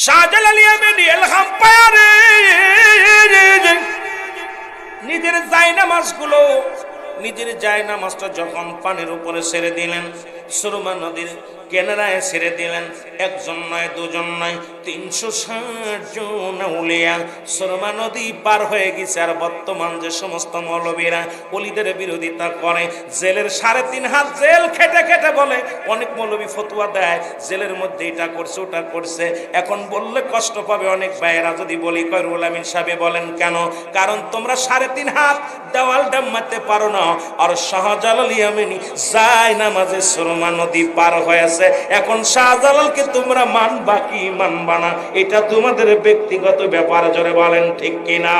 শাহজালাল ইয়ামানি ইলহাম পায়ারে নিজের জায়নামাজগুলো নিজের জায়নামাজটা যখন পানির উপরে ছেড়ে দিলেন, সুরমা নদীর কেনারায় ছেড়ে দিলেন। একজন নয়, দুজন নয়, 360 জন আউলিয়া সুরমা নদী পার হয়ে গেছে। আর বর্তমান যে সমস্ত মৌলবীরা ওলিদের বিরোধিতা করে, জেলের 3.5 হাত জেল খেটে খেটে বলে, অনেক মৌলবী ফতোয়া দেয় জেলের মধ্যে এটা করছে ওটা করছে। এখন বললে কষ্ট পাবে অনেক ভাইয়েরা, যদি বলি কয় রুহুল আমিন সাহেব বলেন কেন? কারণ তোমরা 3.5 হাত দেওয়াল মারতে পারো না। আর শাহজালাল ইয়ামানি জায়নামাজে সুরমা নদী পার হয়েছে। এখন শাহজালালকে তোমরা মানবা কি মানবা না, এটা তোমাদের ব্যক্তিগত ব্যাপার। জোরে বলেন ঠিক কিনা?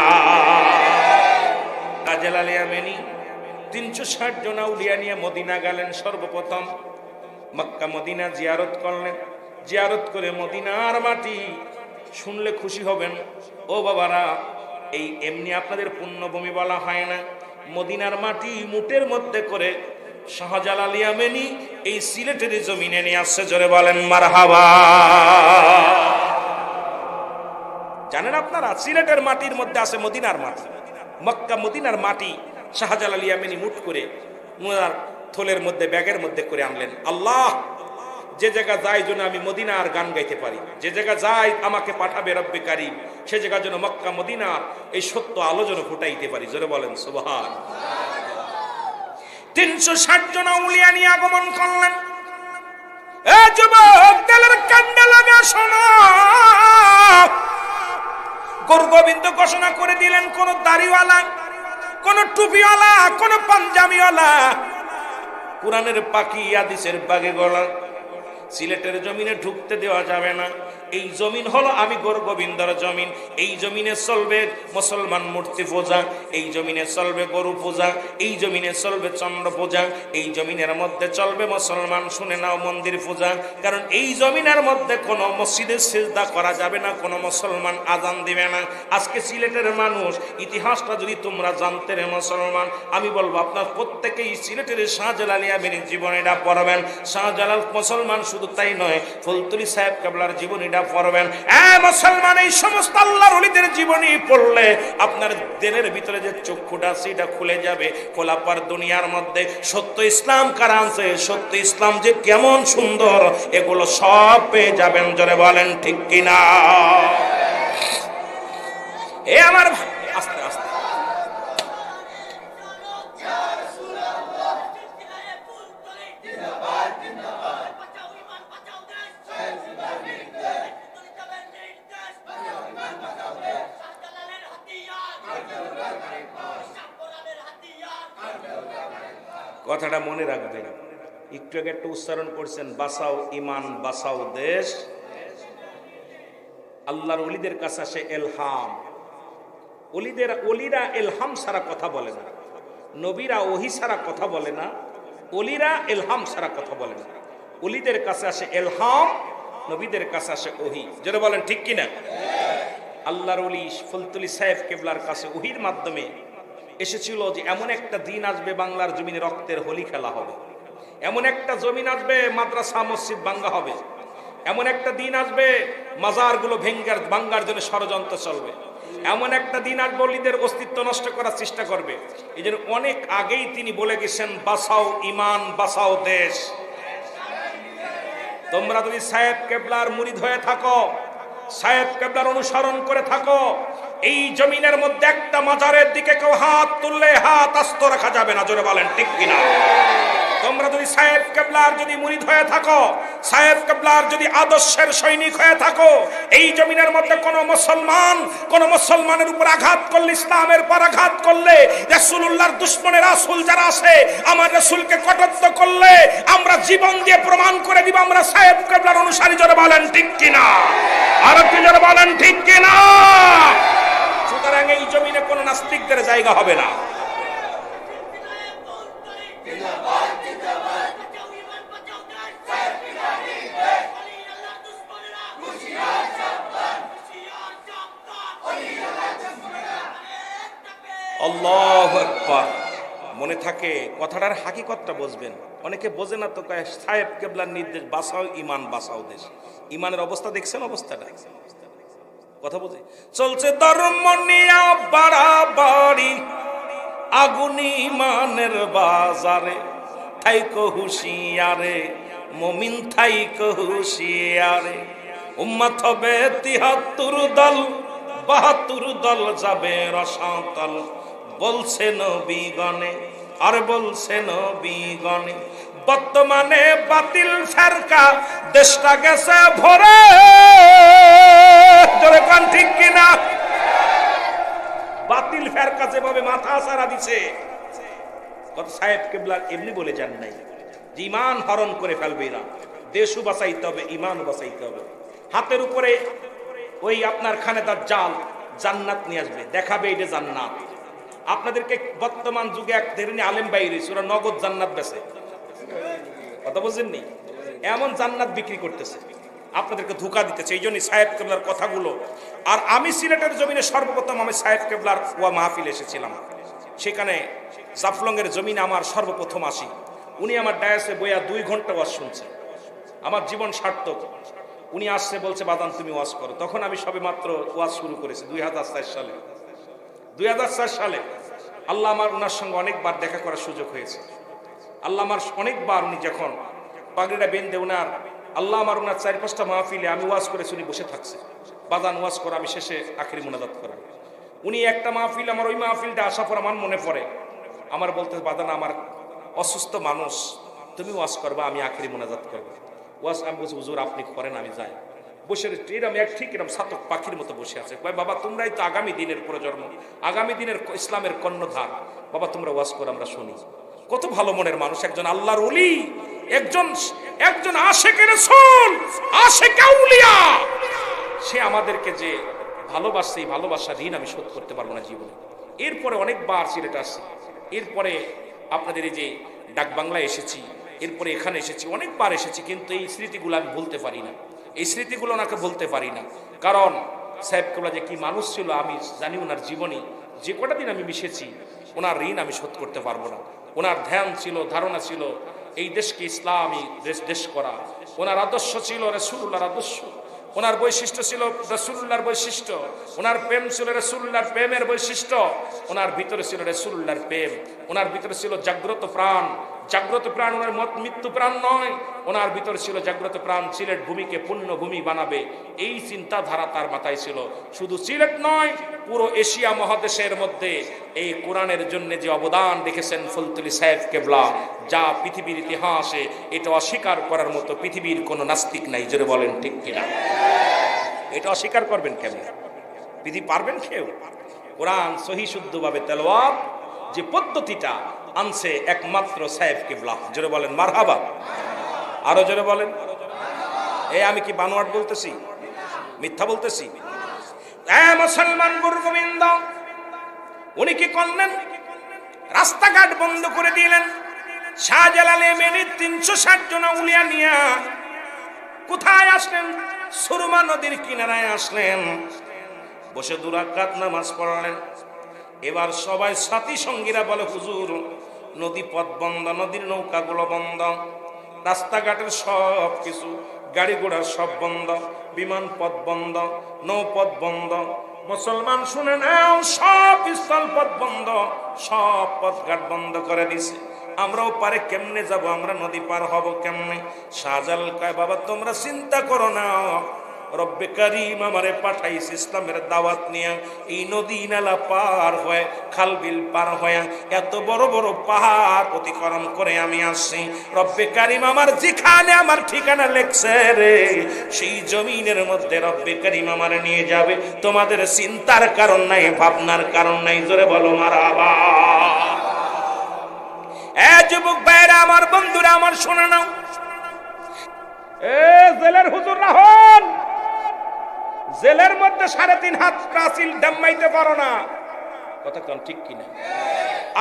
শাহজালাল ইয়ামানি 360 জন আউলিয়া নিয়ে মদিনা গেলেন। সর্বপ্রথম মক্কা মদিনা জিয়ারত করলেন। জিয়ারত করে মদিনার মাটি শুনলে খুশি হবেন ও বাবারা, এই এমনি আপনাদের পুণ্যভূমি বলা হয় না। মদিনার মাটি মুটের মধ্যে করে শাহজালাল ইয়ামানি এই সিলেটের জমিনে নিয়ে আসছে। জোরে বলেন মারহাবা। জানেন আপনারা, সিলেটের মাটির মধ্যে আছে মদিনার মাটি। মক্কা মদিনার মাটি শাহজালাল ইয়ামানি মুট করে মুনার থলের মধ্যে ব্যাগের মধ্যে করে আনলেন। আল্লাহ, যে জায়গা যাই যেন আমি মদিনার গান গাইতে পারি, যে জায়গা যাই আমাকে পাঠাবে রব্বে কারীম, সে জায়গা যেন মক্কা মদিনা এই সত্য আলো যেন ফুটাইতে পারি। জোরে বলেন সুবহান। 360 জন আউলিয়া নিয়ে আগমন করলেন। এ যুবক, তেলের কান্ডা লাগা শোনো, গুরু গোবিন্দ ঘোষণা করে দিলেন, কোন দাড়িওয়ালা, কোন টুপিওয়ালা, কোন পাঞ্জাবিওয়ালা, কুরআনের পাখি হাদিসের বাগে গলা সিলেটের জমিনে ঢুকতে দেওয়া যাবে না। এই জমিন হলো আমি গুরু গোবিন্দর জমিন। এই জমিনে চলবে মুসলমান মূর্তি পূজা, এই জমিনে চলবে গরু পূজা, এই জমিনে চলবে চন্দ্র পূজা, এই জমিনের মধ্যে চলবে মুসলমান, শুনে নাও, মন্দির পূজা। কারণ এই জমিনের মধ্যে কোনো মসজিদে সিজদা করা যাবে না, কোনো মুসলমান আজান দিবে না। আজকে সিলেটের মানুষ, ইতিহাসটা যদি তোমরা জানতে রে মুসলমান, আমি বলবো আপনার প্রত্যেকেই সিলেটের শাহজালাল ইয়ামানির জীবনীটা পড়বেন। শাহজালাল মুসলমান, শুধু তাই নয়, ফুলতুলি সাহেব কেবলার জীবনীটা পড়বেন। মুসলমান, এই সমস্ত আল্লাহর ওলিদের জীবনী পড়লে আপনার দিলের ভিতরে যে চক্ষুটা সেটা খুলে যাবে। খোলাপার দুনিয়ার মধ্যে সত্য ইসলাম কারা আছে, সত্য ইসলাম যে কেমন সুন্দর, এগুলো সব পেয়ে যাবেন। জোরে বলেন ঠিক কিনা? এ আমার আস্তে আস্তে কথাটা মনে রাখবেন। একটু আগে একটা উচ্চারণ করছেন, বাঁচাও ইমান, বাঁচাও দেশ। আল্লাহর ওলিদের কাছে আসে এলহাম। ওলিরা এলহাম ছাড়া কথা বলে না, নবীরা ওহী ছাড়া কথা বলে না, ওলিরা এলহাম ছাড়া কথা বলে না। ওলিদের কাছে আসে এলহাম, নবীদের কাছে আসে ওহী। যারা বলেন ঠিক কিনা? আল্লাহর ওলি ফুলতুলি সাহেব কেবলার কাছে ওহীর মাধ্যমে এসেছিল যে এমন একটা দিন আসবে বাংলার জমিনে রক্তের হোলি খেলা হবে, এমন একটা জমিন আসবে মাদ্রাসা মসজিদ ভাঙ্গা হবে, এমন একটা দিন আসবে মাজারগুলো ভাঙ্গার জন্য ষড়যন্ত্র চলবে, এমন একটা দিন আসবে ওলিদের অস্তিত্ব নষ্ট করার চেষ্টা করবে। এই জন্য অনেক আগেই তিনি বলে গেছেন, বাঁচাও ইমান, বাঁচাও দেশ। তোমরা যদি সাহেব কেবলার মুরিদ হয়ে থাকো, সাহেব কেবলার অনুসরণ করে থাকো, এই জমিনের মধ্যে একটা মাজারের দিকে কেউ হাত তুললে হাত আস্ত রাখা যাবে না। জোরে বলেন ঠিক কিনা? তোমরা যদি সাহেব কেবলার যদি মুরিদ হয়ে থাকো, সাহেব কেবলার যদি আদর্শের সৈনিক হয়ে থাকো, এই জমিনের মধ্যে কোন মুসলমানের উপর আঘাত করলে, ইসলামের পর আঘাত করলে, রাসূলুল্লাহর দুশমনের রাসূল যারা আছে, আমার রাসূলকে কটাক্ষ করলে আমরা জীবন দিয়ে প্রমাণ করে দিব আমরা সাহেব কেবলার অনুসারী। জোরে বলেন ঠিক কিনা? আর কি জোরে বলেন ঠিক কিনা? সুতরাং এই জমিনে কোন নাস্তিকদের জায়গা হবে না। আল্লাহু আকবার। মনে থাকে কথাটার হাকিকতটা বুঝবেন। অনেকে বোঝে না তো, কয় সাহেব কেবলার নির্দেশ বাঁচাও ইমান, বাঁচাও দেশ। ইমানের অবস্থা দেখছেন? অবস্থাটা কথা বুঝে চলছে ধর্ম নিয়া বাড়াবাড়ি, আগুন ইমানের বাজারে। থাইকো হুশিয়ারে মুমিন, থাইকো হুশিয়ারে। উম্মত হবে ৭৩ দল, ৭২ দল যাবে রসাতল। বলছে নবীগণে আর বলছে নবীগণে, বর্তমানে বাতিল ফেরকা দেশটা গেছে ভরে। জোরে কোন ঠিক কিনা? বাতিল ফেরকা যেভাবে মাথা ছাড়া দিছে, কত সাহেব কেবলা এমনি বলে যান নাই যে ইমান হরণ করে ফেলবে এরা। দেশও বাঁচাইতে হবে, ইমানও বাঁচাইতে হবে। হাতের উপরে ওই আপনার খানেদার জাল জান্নাত নিয়ে আসবে, দেখাবে এটা জান্নাত। আপনাদেরকে বর্তমান যুগে এক ধরনের আলেম বাইরে ওরা নগদ জান্নাত বেচে, কথা বুঝেননি? এমন জান্নাত বিক্রি করতেছে, আপনাদেরকে ধোঁকা দিতেছে। এই জন্যই সাহেব কেবলার কথাগুলো। আর আমি সিলেটের জমিনে সর্বপ্রথম আমি সাহেব কেবলার ওয়া মাহফিল এসেছিলাম। সেখানে জাফলংয়ের জমিনে আমার সর্বপ্রথম আসি। উনি আমার ডায়াসে বইয়া 2 ঘন্টা ওয়াজ শুনছে। আমার জীবন সার্থক। উনি আসছে, বলছে বাদান তুমি ওয়াজ করো। তখন আমি সবে মাত্র ওয়াজ শুরু করেছি 2004 সালে। 2004 সালে আল্লাহ আমার ওনার সঙ্গে অনেকবার দেখা করার সুযোগ হয়েছে। আল্লাহ আমার অনেকবার, উনি যখন পাগড়িটা বেঁধে ওনার, আল্লাহ আমার ওনার 4-5টা মাহফিলে আমি ওয়াজ করেছি, উনি বসে থাকছে। বাদান ওয়াজ করে, আমি শেষে আখিরি মুনাজাত করা। উনি একটা মাহফিল, আমার ওই মাহফিলটা আসার পর আমার মনে পড়ে, আমার বলতে, বাদান আমার অসুস্থ মানুষ, তুমি ওয়াজ করবা, আমি আখিরি মুনাজাত করবো। ওয়াজ আমি বলছি, হুজুর আপনি করেন, আমি যাই। বসে এরম এক ঠিক এরম সাতক পাখির মতো বসে আছে। বাবা তোমরাই তো আগামী দিনের প্রজন্ম, আগামী দিনের ইসলামের কর্ণধার, বাবা তোমরা ওয়াজ করো, আমরা শুনি। কত ভালো মনের মানুষ, একজন আল্লাহর ওলি, একজন আশিকে রাসূল, আশিকে আউলিয়া। সে আমাদেরকে যে ভালোবাসছে, এই ভালোবাসার ঋণ আমি শোধ করতে পারবো না জীবনে। এরপরে অনেকবার সিলেট আসছি, এরপরে আপনাদের এই যে ডাক বাংলায় এসেছি, এরপরে এখানে এসেছি, অনেকবার এসেছি, কিন্তু এই স্মৃতিগুলো আমি ভুলতে পারি না। এই স্মৃতিগুলো ওনাকে বলতে পারি না, কারণ সাহেব কেবলা যে কি মানুষ ছিল আমি জানি। ওনার জীবনী যে কটা দিন আমি মিশেছি, ওনার ঋণ আমি শোধ করতে পারবো না। ওনার ধ্যান ছিল, ধারণা ছিল এই দেশকে ইসলামী দেশ করা। ওনার আদর্শ ছিল রাসূলুল্লাহর আদর্শ, ওনার বৈশিষ্ট্য ছিল রাসূলুল্লাহর বৈশিষ্ট্য, ওনার প্রেম ছিল রাসূলুল্লাহর প্রেমের বৈশিষ্ট্য, ওনার ভিতরে ছিল রাসূলুল্লাহর প্রেম, ওনার ভিতরে ছিল জাগ্রত প্রাণ। জাগ্রত প্রাণ ওনার মৃত্যু প্রাণ নয়, ওনার ভিতরে ছিল জাগ্রত প্রাণ। সিলেট ভূমিকে পুণ্য ভূমি বানাবে, এই চিন্তাধারা তার মাথায় ছিল। শুধু সিলেট নয়, পুরো এশিয়া মহাদেশের মধ্যে এই কোরআনের জন্য যে অবদান রেখেছেন ফুলতলি সাহেব কেবলা, যা পৃথিবীর ইতিহাসে এটা অস্বীকার করার মতো পৃথিবীর কোনো নাস্তিক নাই। জোরে বলেন ঠিক কিনা? এটা অস্বীকার করবেন কেন? পৃথিবী পারবেন কেউ? কোরআন সহি শুদ্ধভাবে তেলাওয়াত যে পদ্ধতিটা আনছে একমাত্র সাহেব কেবলা। জোরে বলেন মারহাবা, আরো জোরে বলেন। এই আমি কি বানোয়াট বলতেছি, মিথ্যা বলতেছি? মুসলমান গুরুগোবিন্দ উনি কি করলেন? রাস্তাঘাট বন্ধ করে দিলেন। শাহজালালে মেনে 360 জন আউলিয়া নিয়া কোথায় আসলেন? সুরমা নদীর কিনারায় আসলেন। বসে 2 রাকাত নামাজ পড়লেন। এবার সবাই সাথী সঙ্গীরা বলে, হুজুর নদী পথ বন্ধ, নদীর নৌকাগুলো বন্ধ, রাস্তাঘাটের সব কিছু, গাড়ি ঘোড়া সব বন্ধ, বিমান পথ বন্ধ, নৌপথ বন্ধ। মুসলমান শুনে নাও, সব স্থল পথ বন্ধ, সব পথঘাট বন্ধ করে দিছে। আমরাও পারে কেমনে যাব? আমরা নদী পার হব কেমনে? শাহজালাল কয়, বাবা তোমরা চিন্তা করো না, রব্বে কারীম আমারে পাঠাইছে ইসলামের দাওয়াত নিয়ে। এই নদী নালা পার হয়ে, খাল বিল পার হয়ে, এত বড় বড় পাহাড় অতিক্রম করে আমি আসছি। রব্বে কারীম আমার যেখানে আমার ঠিকানা লেখছে রে, সেই জমিনের মধ্যে রব্বে কারীম আমারে নিয়ে যাবে। তোমাদের চিন্তার কারণ নাই, ভাবনার কারণ নাই। জোরে বলো মারহাবা। এ যুবক ভাইরা, আমার বন্ধুরা আমার, শোনা নাও। জেলের হুজুর রাহুল, জেলের মধ্যে 3.5 হাত প্রাচীর ডাম্মাইতে পারো না, কথা কোন ঠিক কিনা?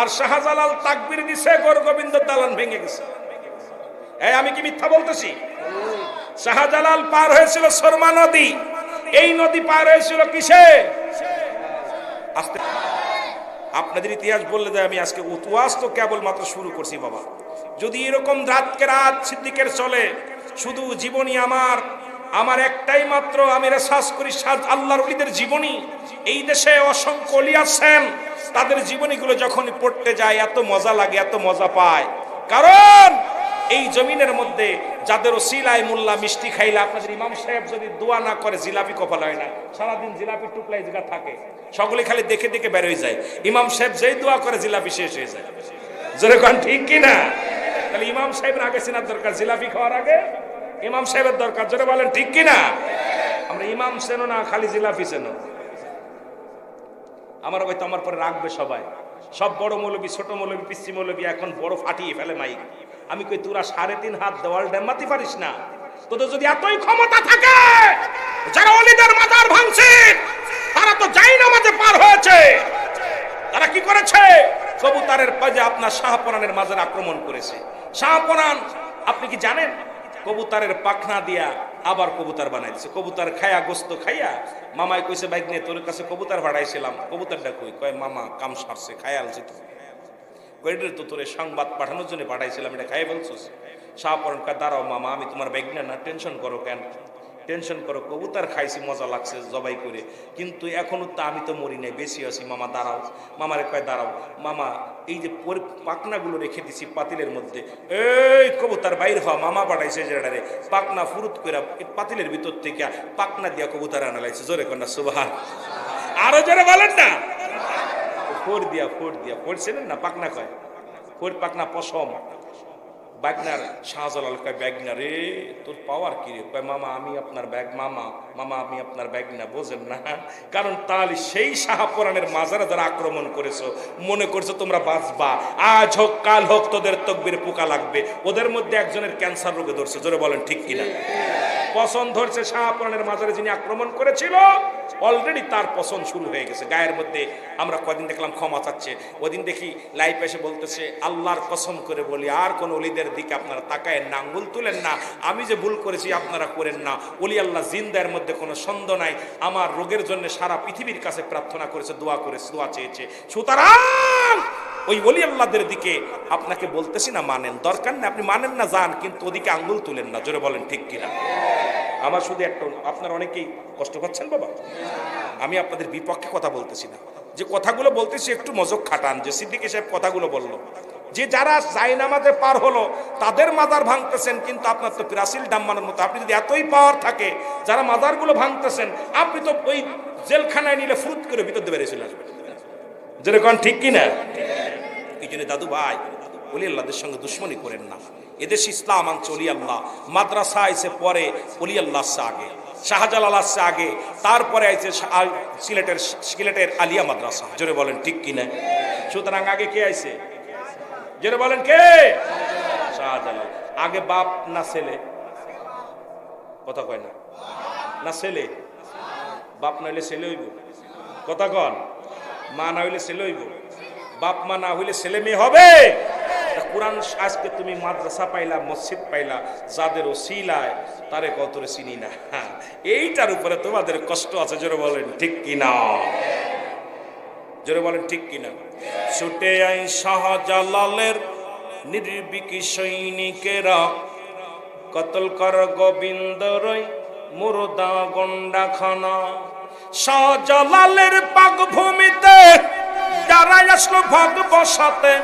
আর শাহজালাল তাকবীর দিছে, গোরগোবিন্দ দালান ভেঙে গেছে। এই আমি কি মিথ্যা বলতেছি? শাহজালাল পার হয়েছিল সুরমা নদী, এই নদী পার হয়েছিল কিসে? আস্তে আপনাদের ইতিহাস বললে যায় আমি আজকে ওয়াজ তো কেবলমাত্র শুরু করছি বাবা। যদি এরকম রাতকে রাত সিদ্দিকের চলে, শুধু জীবনী আমার একটাই মাত্র, আমি রিসার্চ করি আল্লাহর ওলিদের জীবনী। এই দেশে অসংখ্য ওলি আছেন, তাদের জীবনীগুলো যখন পড়তে যায় এত মজা লাগে, এত মজা পায়। কারণ এই জমিনের মধ্যে যাদের ওসিলায় মোল্লা মিষ্টি খাইলে, আপনাদের ইমাম সাহেব যদি দোয়া না করে জিলাপি কপাল হয় না, সারাদিন জিলাপি টুকলাই জায়গা থাকে, সকলে খালি দেখে দেখে বের হয়ে যায়। ইমাম সাহেব যেই দোয়া করে জিলাপি শেষ হয়ে যায়। যেরকম ঠিক কিনা? তাহলে ইমাম সাহেবের আগে চেনার দরকার, জিলাপি খাওয়ার আগে ইমাম সাহেবের দরকার। জোরে বলেন ঠিক কিনা? আমরা ইমাম চেনো না, খালি জিলাপি চেনো। আমার হয়তো আমার পরে রাখবে সবাই, সব বড় মৌলবী, ছোট মৌলবী, পিসি মৌলবী এখন বড় ফাটিয়ে ফেলে মাইক। আমি কই তোরা 3.5 হাত দেওয়াল ডেমাতে পারিস না? তোদের যদি এতই ক্ষমতা থাকে, যারা ওলিদের মাজার ভাঙছে তারা তো যাই নামাজে পার হয়েছে। তারা কি করেছে? কবুতরের পাজে আপনার শাহপরানের মাজার আক্রমণ করেছে। শাহপরান আপনি কি জানেন? কবুতরের পাখনা দিয়া আবার কবুতর বানাই দিছে। কবুতর খায়া, গোস্ত খাইয়া মামাই কইছে বাইক নিয়ে তোর কাছে কবুতর ভাড়াইছিলাম, কবুতরটা কই? কয় মামা কাম সারছে, খায়া আলছি। তো কইডের তো তোরে সংবাদ পাঠানোর জন্য পাঠাইছিলাম, এটা খাই বলছিস? শাহপরান কয় দাঁড়াও মামা, আমি তোমার বাইক না, টেনশন করো কেন? টেনশন করো, কবুতর খাইছি, মজা লাগছে জবাই করে, কিন্তু এখনো তো আমি তো মরি নাই, বেশি আছি। মামা দাঁড়াও। মামারে কয় দাঁড়াও মামা, এই যে পাখনাগুলো রেখে দিছি পাতিলের মধ্যে, এই কবুতর বাইর হওয়া, মামা পাঠাইছে যেটারে পাখনা ফুরুত করে পাতিলের ভিতর থেকে পাখনা দিয়া কবুতর আনা লাগছে। জোরে কন্যা সুবহান, আরো জোরে বলেন না। ফোর দিয়া পড়ছিলেন না, পাখনা কয় ফোর, পাখনা পশম। ব্যাগনার শাহজালাল কয় ব্যাগনা রে, তোর পাওয়ার কি রে? কয় মামা আমি আপনার ব্যাগ, মামা আমি আপনার ব্যাগনা। বোঝেন না? কারণ তাহলে সেই শাহপরানের মাজারে যারা আক্রমণ করেছো, মনে করছো তোমরা বাঁচবা, আজ হোক কাল হোক তোদের তকবির পোকা লাগবে। ওদের মধ্যে একজনের ক্যান্সার রোগে ধরছে। জোরে বলেন ঠিক কিনা? পছন্দ ধরছে শাহপরানের মাজারে যিনি আক্রমণ করেছিল, অলরেডি তার পছন্দ শুরু হয়ে গেছে গায়ের মধ্যে। আমরা কদিন দেখলাম ক্ষমা চাচ্ছে, ওদিন দেখি লাইভ এসে বলতেছে আল্লাহর কসম করে বলি আর কোন ওলিদের দিকে আপনারা তাকায়েন না, আঙ্গুল তুলেন না, আমি যে ভুল করেছি আপনারা করেন না। ওলি আল্লাহ জিন্দার মধ্যে কোনো সন্দেহ নাই, আমার রোগের জন্য সারা পৃথিবীর কাছে প্রার্থনা করেছে, দোয়া চেয়েছে। সুতরাং ওই ওলি আল্লাহদের দিকে আপনাকে বলতেছি না মানেন, দরকার নেই, আপনি মানেন না যান, কিন্তু ওদিকে আঙ্গুল তুলেন না। জোরে বলেন ঠিক কিনা? আমার শুধু একটা, আপনারা অনেকেই কষ্ট পাচ্ছেন বাবা, আমি আপনাদের বিপক্ষে কথা বলতেছি না, যে কথাগুলো বলতেছি একটু মজক খাটান। যে সিদ্দিকী সাহেব কথাগুলো বললো, যে যারা জায়নামাজে পার হলো তাদের মাজার ভাঙতেছেন, কিন্তু আপনার তো পিরাসিল ডাম্মানোর মতো, আপনি যদি এতই পাওয়ার থাকে, যারা মাজারগুলো ভাঙতেছেন, আপনি তো ওই জেলখানায় নিলে ফুরুত করে ভিতর দিয়ে বেরিয়ে চলে আসবেন। যেরকম ঠিক কিনা? এই জন্য দাদু ভাই, ওলি আল্লাহদের সঙ্গে দুশ্মনী করেন না। এদেশ ইসলাম আনছে ওলি আল্লাহ, মাদ্রাসা আইছে পরে, ওলি আল্লাহ আসছে আগে, শাহজালাল আসছে আগে, তারপরে আইছে সিলেটের আলিয়া মাদ্রাসা। জোরে বলেন ঠিক কিনা? সুতরাং আগে কে আইছে? জোরে বলেন কে? শাহজালাল। আগে বাপ না ছেলে? কথা কয় না, না ছেলে? বাপ না হইলে ছেলে হইব? কথা কন। মা না হইলে ছেলে হইব? বাপ মা না হইলে ছেলে মেয়ে হবে? কোরআন আজকে তুমি মাদ্রাসা পাইলা, মসজিদ পাইলা, যাদের ওসিলায় তারে কতরে চিনি না, এইটার উপরে তোমাদের কষ্ট আছে। জোরে বলেন ঠিক কিনা? জোরে বলেন ঠিক কিনা? ছুটে আই শাহজালালের নির্বিকি সৈনিকেরা, কতল কর গোবিন্দ রই মুর্দা গন্ডাখানা। শাহজালালের পাক ভূমিতে যারা আসলো ভাগ বসাতে,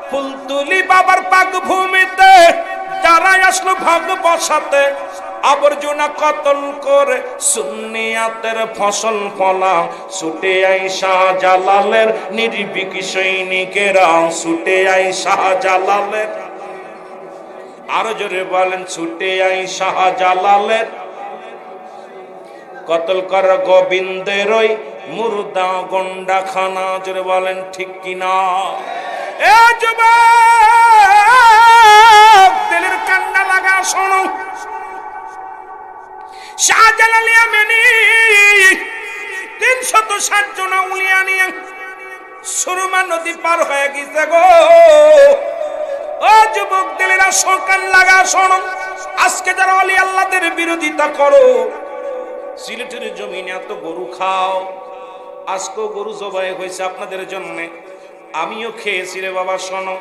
ফুলতুলি বাবার পাক ভূমিতে যারা আসলো ভাগ বসাতে, আবর্জনা কতল করে সুন্নিয়াতের ফসল ফলা। ছুটে আই শাহজালালের নির্বিকি সৈনিকেরা, ছুটে আই শাহজালালের, আরো জোরে বলেন, ছুটে আই শাহজালালের, কতল কর গোবিন্দের ওই মুর্দা গন্ডাখানা। জোরে বলেন ঠিক কিনা? এ যুবক, দিলের কান্না লাগা শোনো, শাহজালাল ইয়ামানি 360 জন আউলিয়া নিয়ে সুরমা নদী পার হয়ে গেছে গো। ও যুবক, দিলের কান লাগা শোনো, আজকে যারা ওলি আল্লাহদের বিরোধিতা করো, সিলেটের জমিনে এত গরু খাও, আজকেও গরু জবাই হয়েছে আপনাদের জন্য। আমিও খেয়েছি রে বাবা। শোনো,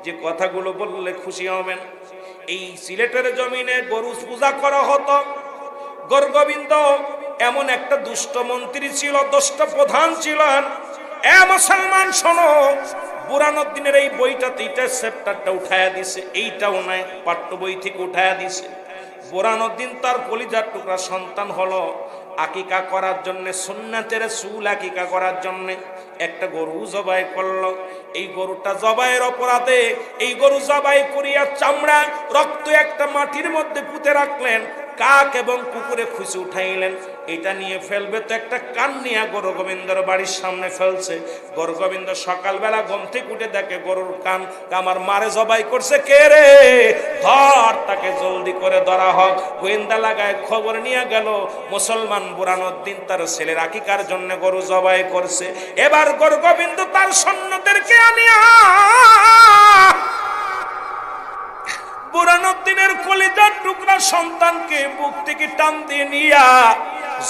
যে কথাগুলো বললে খুশি হবেন। এই সিলেটের জমিনে গরু পূজা করা হতো। গর্গবিন্দ এমন একটা দুষ্ট মন্ত্রী ছিল, দুষ্ট প্রধান ছিলেন। এ মুসলমান শোনো, বুরহানুদ্দিনের এই বইটাতে এটা চ্যাপ্টারটা উঠায়া দিছে, এইটাও নাই, পাঠ্য বই থেকে উঠায়া দিছে। বুরহানুদ্দিন তার কলিজার টুকরা সন্তান হলো আকিকা করার জন্য, সুন্নাতের রাসূল আকিকা করার জন্য একটা গরু জবাই করলো। এই গরুটা জবাইয়ের অপরাধে এই গরু জবাই করিয়া চামড়া রক্ত একটা মাটির মধ্যে পুঁতে রাখলেন। কাক এবং কুকুরে খুশি উঠাইলেন, এটা নিয়ে ফেলবে তো একটা কান নিয়ে গৌরগোবিন্দর বাড়ির সামনে ফেলছে। গৌরগোবিন্দ সকালবেলা ঘুম থেকে উঠে দেখে গরুর কান আমার মারে জবাই করছে কে রে, ধর তাকে জলদি করে ধরা হোক। গোয়েন্দা লাগায় খবর নিয়ে গেল মুসলমান বুরহানুদ্দিন তার ছেলের আকিকার জন্য গরু জবাই করছে। এবার গৌরগোবিন্দ তার সৈন্যদেরকে আনিয়া বুরহানুদ্দিনের কলিজার টুকরা সন্তানকে বুক থেকে টান দিয়ে নিয়া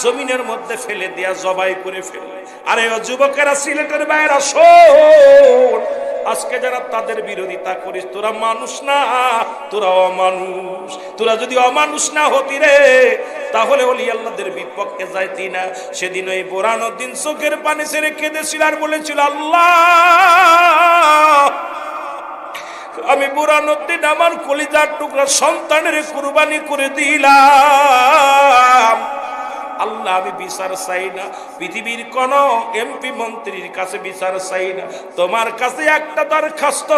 জমিনের মধ্যে ফেলে দিয়া জবাই করে ফেললে। আরে ও যুবকেরা, সিলেটের বাইরা শোন, আজকে যারা তাদের বিরোধিতা করিস, তোরা মানুষ না, তোরা অমানুষ। তোরা যদি অমানুষ না হতি রে, তাহলে ওলি আল্লাহদের বিপক্ষে যাইতি না। সেদিন ওই বুরহানুদ্দিন চোখের পানি ছেড়ে কেঁদেছিল আর বলেছিল, আল্লাহ, আমি বুরহানুদ্দিন আমার কলিজার টুকরা সন্তানের কুরবানি করে দিলাম। আল্লাহ, আমি বিচার চাই না, পৃথিবীর কোন এমপি মন্ত্রীর কাছে বিচার চাই না, তোমার কাছে একটা দরখাস্ত,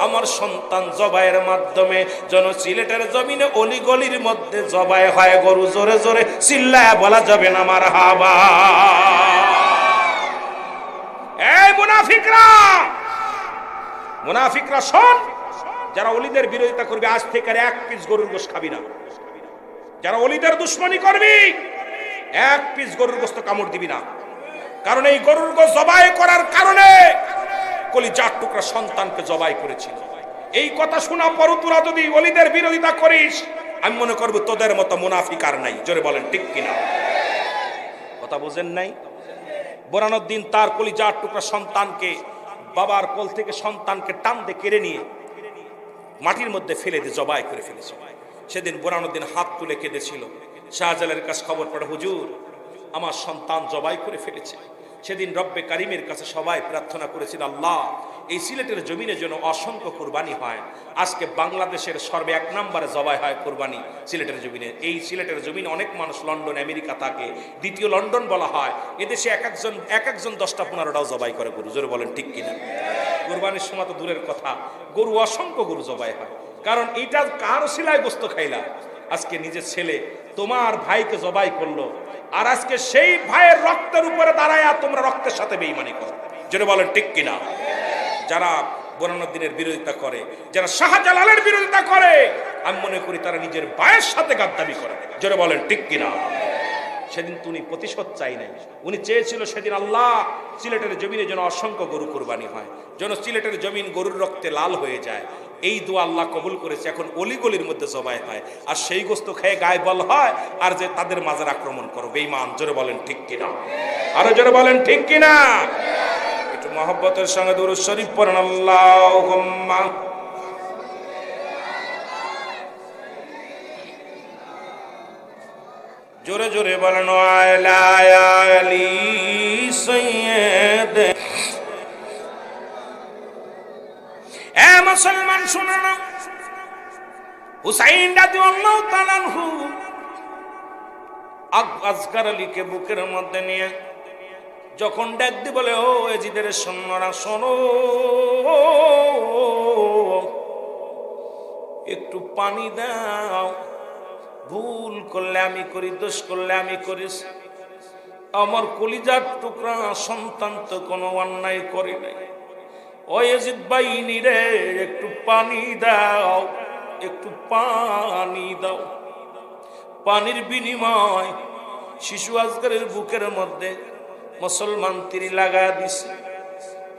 আমার সন্তান জবাইয়ের মাধ্যমে যেন সিলেটের জমিনে অলি গলির মধ্যে জবাই হয় গরু। জোরে জোরে চিল্লায় বলা যাবে না মারহাবা। এই মুনাফিকরা, মুনাফিকরা শোন, যারা অলিদের বিরোধিতা করবে আজ থেকে আর এক পিস গরুর গোশত খাবি না। যারা অলিদের দুশ্মনী করবি এক পিস গরুর গোশত কামড় দিবি না। কারণ এই গরুর গোশত জবাই করার কারণে কলিজার টুকরা সন্তানকে জবাই করেছিল। এই কথা শোনা পর তোরা যদি অলিদের বিরোধিতা করিস, আমি মনে করব তোদের মতো মুনাফিক আর নাই। জোরে বলেন ঠিক কিনা? কথা বুঝেন নাই? বুরহানুদ্দিন তার কলিজার টুকরা সন্তানকে, বাবার কোল থেকে সন্তানকে টান দিয়ে কেড়ে নিয়ে মাটির মধ্যে ফেলে দিয়ে জবাই করে ফেলেছে। সেদিন বুরহানুদ্দিন হাত তুলে কেঁদেছিল। শাহজালালের কাছে খবর পড়ে, হুজুর, আমার সন্তান জবাই করে ফেলেছে। সেদিন রব্বে কারিমের কাছে সবাই প্রার্থনা করেছিল, আল্লাহ, এই সিলেটের জমিনে যেন অসংখ্য কুরবানি হয়। আজকে বাংলাদেশের সর্বে এক নম্বরে জবাই হয় কুরবানি সিলেটের জমিনে। এই সিলেটের জমিনে অনেক মানুষ লন্ডন আমেরিকা থাকে, দ্বিতীয় লন্ডন বলা হয়। এদেশে এক একজন 10টা-15টাও জবাই করে গরু। জোরে বলেন ঠিক কিনা? কুরবানির সময় তো দূরের কথা, গরু অসংখ্য গরু জবাই হয়। কারণ এইটা কার সিলায় গোস্ত খাইলা? আজকে নিজের ছেলে তোমার ভাইকে জবাই করলো, আর আজকে সেই ভাইয়ের রক্তের উপরে দাঁড়ায় তোমরা রক্তের সাথে বেঈমানি করো। যেটা বলেন ঠিক কিনা? যারা বুরহানুদ্দিনের বিরোধিতা করে, যারা শাহজালালের বিরোধিতা করে, আমি মনে করি তারা নিজের ভাইয়ের সাথে গাদ্দারি করে। যেটা বলেন ঠিক কিনা? সেদিন তুমি প্রতিশোধ চাই নাই, উনি চেয়েছিল সেদিন আল্লাহ সিলেটের জমিনে যেন অসংখ্য গরু কুরবানি হয়, যেন সিলেটের জমিন গরুর রক্তে লাল হয়ে যায়। এই দোয়া আল্লাহ কবুল করেছে। এখন অলিগলির মধ্যে জবাই হয়, আর সেই গোস্ত খেয়ে গায়ে বল হয়, আর যে তাদের মাঝে আক্রমণ করো বেঈমান। জোরে বলেন ঠিক কিনা? আরো জোরে বলেন ঠিক কিনা? একটু মহব্বতের সঙ্গে দুরূদ শরীফ পড়েন। আল্লাহুম্মা জোরে জোরে বলেন আলা আলি সাইয়্যিদ। এ মুসলমান শুনো না, হুসাইন রাদিয়াল্লাহু তাআলা আনহু আসগর আলীকে বুকের মধ্যে নিয়ে যখন ডাক দিয়ে বলে, ও এজিদের সৈন্যরা শোনো, একটু পানি দাও, ভুল করলে আমি করি, দোষ করলে আমি করিস, আমার কলিজার টুকরা সন্তান তো কোনো অন্যায় করে নাই, ও ইয়াজিদ বাহিনী রে, একটু পানি দাও, একটু পানি দাও। পানির বিনিময় শিশু আসগরের বুকের মধ্যে মুসলমান তীর লাগা দিছে।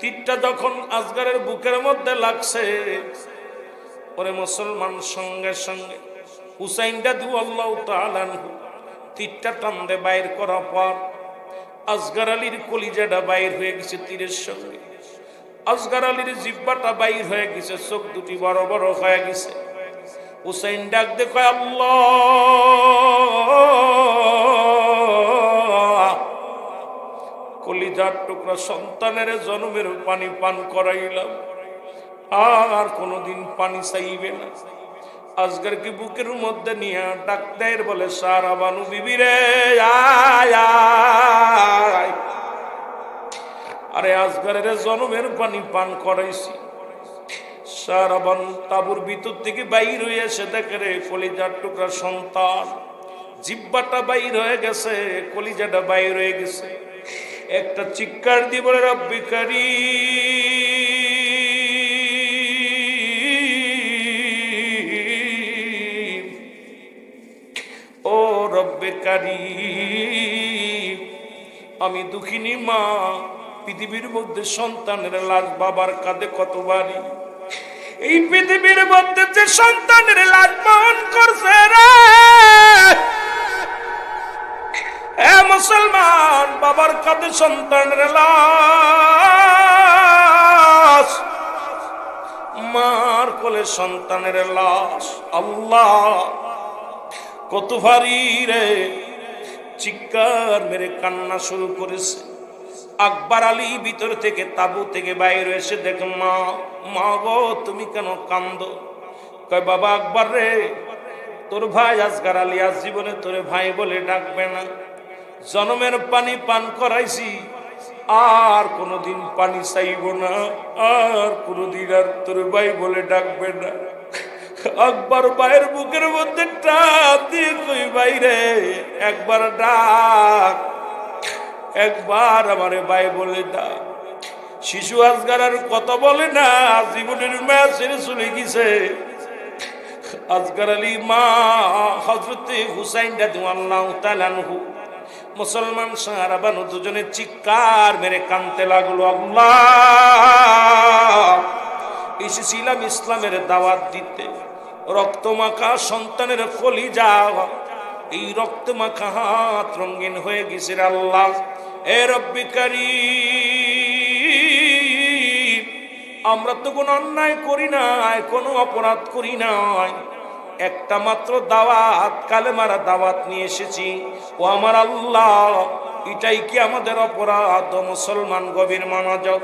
তীরটা যখন আসগরের বুকের মধ্যে লাগছে, পরে মুসলমান সঙ্গে সঙ্গে হুসাইন রাদিয়াল্লাহু তাআলা আনহু তীরটা টানতে বাইর করার পর আসগর আলীর কলিজাটা বাইর হয়ে গেছে তীরের সঙ্গে। আসগর আলীর জিহ্বাটা বাইর হয়ে গেছে, চোখ দুটি বড় বড় হয়ে গেছে। হুসাইন ডাক দে কয়, আল্লাহ, কলিজার টুকরা সন্তানের জন্মের পানি পান করাইলাম, আর কোনদিন পানি চাইবে না। আসগরকে বুকের মধ্যে নিয়ে ডাক দেয়, বলে সারা বানু বিবি রে, আয় আয়। আরে আসগরের জন্মের পানি পান করাইছি। সারা বানু তাবুর ভিতর থেকে বাইর হয়ে এসে দেখে রে কলিজার টুকরা সন্তান, জিহ্বাটা বাইর হয়ে গেছে, কলিজাটা বাইর হয়ে গেছে। একটা চিৎকার দিয়ে বলে, রব্বি কারীম, ও রব্বে কারীম, আমি দুঃখিনী মা, পৃথিবীর মধ্যে সন্তানের লাশ বাবার কাঁধে কত বাড়ি, এই পৃথিবীর মধ্যে যে সন্তানের লাশ বহন করছে রে, এ মুসলমান, বাবার কাঁধে সন্তানের লাশ, মার কোলে সন্তানের লাশ, আল্লাহ কত ভারী রে। চিৎকার মেরে কান্না শুরু করেছে। আকবর আলী ভিতর থেকে তাবু থেকে বাইরে এসে দেখে, মা, মা গো, তুমি কেন কান্দো? কয়, বাবা আকবর রে, তোর ভাই আসগর আলী আজ জীবনে তোরে ভাই বলে ডাকবে না, জনমের পানি পান করাইছি, আর কোনদিন পানি চাইব না, আর কোনদিন আর তোর ভাই বলে ডাকবে না। আকবর ভাইয়ের বুকের মধ্যে টাপ দিয়ে কই, বাইরে একবার ডাক, একবার আমারে ভাই বলে ডাক। শিশু আসগর আর কথা বলে না, জীবনের মায়া ছেড়ে চলে গেছে। আসগর আলী মা হযরতে হুসাইন রাদিয়াল্লাহু তাআলা আনহু, মুসলমান সাহারা বানু দুজনে চিৎকার মেরে কাঁদতে লাগলো, আল্লাহ, এসেছিলাম ইসলামের দাওয়াত দিতে, রক্তমাখা সন্তানের কলিজা, এই রক্তমাখা হাত রঙিন হয়ে গেছে আল্লাহ। এ রব্বি কারীম, আমরা তো কোনো অন্যায় করি নাই, কোনো অপরাধ করি নাই, একটা মাত্র দাওয়াত, কালেমার দাওয়াত নিয়ে এসেছি। ও আমার আল্লাহ, এটাই কি আমাদের অপরাধ? মুসলমান গভীর মনোযোগ।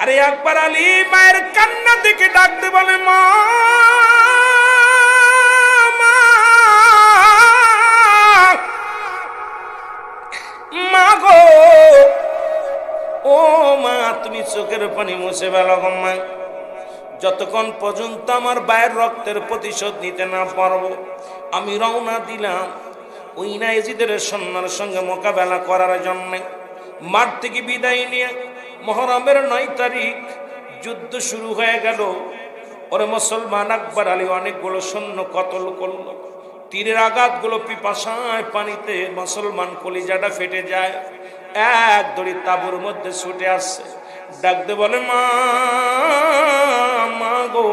আরে আকবর আলী মায়ের কান্না দেখে ডাকতে বলে, মা, মা গো, ও মা, তুমি চোখের পানি মুছে ফেলো গো মা, যতক্ষণ পর্যন্ত আমার ভাইয়ের রক্তের প্রতিশোধ নিতে না পারবো, আমি রওনা দিলাম ওই ইয়াজিদের সৈন্যের সঙ্গে মোকাবেলা করার জন্য। মাঠ থেকে বিদায় নিয়ে মুহররমের 9 তারিখ যুদ্ধ শুরু হয়ে গেল। ওরে মুসলমান, আকবর আলী অনেকগুলো সৈন্য কতল করলো। তীরের আঘাতগুলো পিপাসায় পানিতে মুসলমান কলিজাটা ফেটে যায়। এক দড়ি তাঁবুর মধ্যে ছুটে আসছে, ডাকতে বলে, মা, মা গো,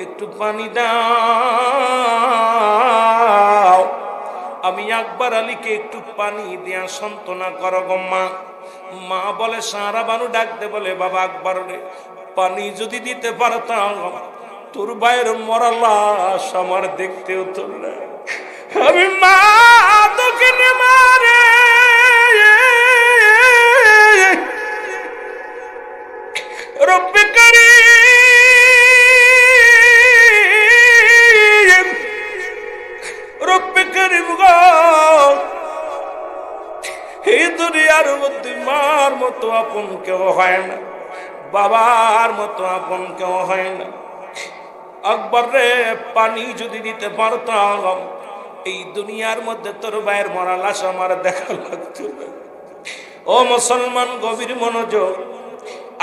একটু পানি দাও, আমি আকবর আলীকে একটু পানি দেয়া সান্ত্বনা করো গো মা। মা বলে, সারা বানু ডাকতে বলে, বাবা আকবর রে, পানি যদি দিতে পারতাম, তোর ভাইয়ের মরা লাশ আমার দেখতে হতো না, আমি মা তোকে মারে রব্বে কারীম, রব্বে কারীম গো, এই দুনিয়ার মধ্যে মার মতো আপন কেউ হয় না, বাবার মতো আপন কেউ হয় না। আকবর রে, পানি যদি দিতে পারতাম, এই দুনিয়ার মধ্যে তোর ভাইয়ের মরা লাশ আমার দেখা লাগতো না। ও মুসলমান, গভীর মনোযোগ।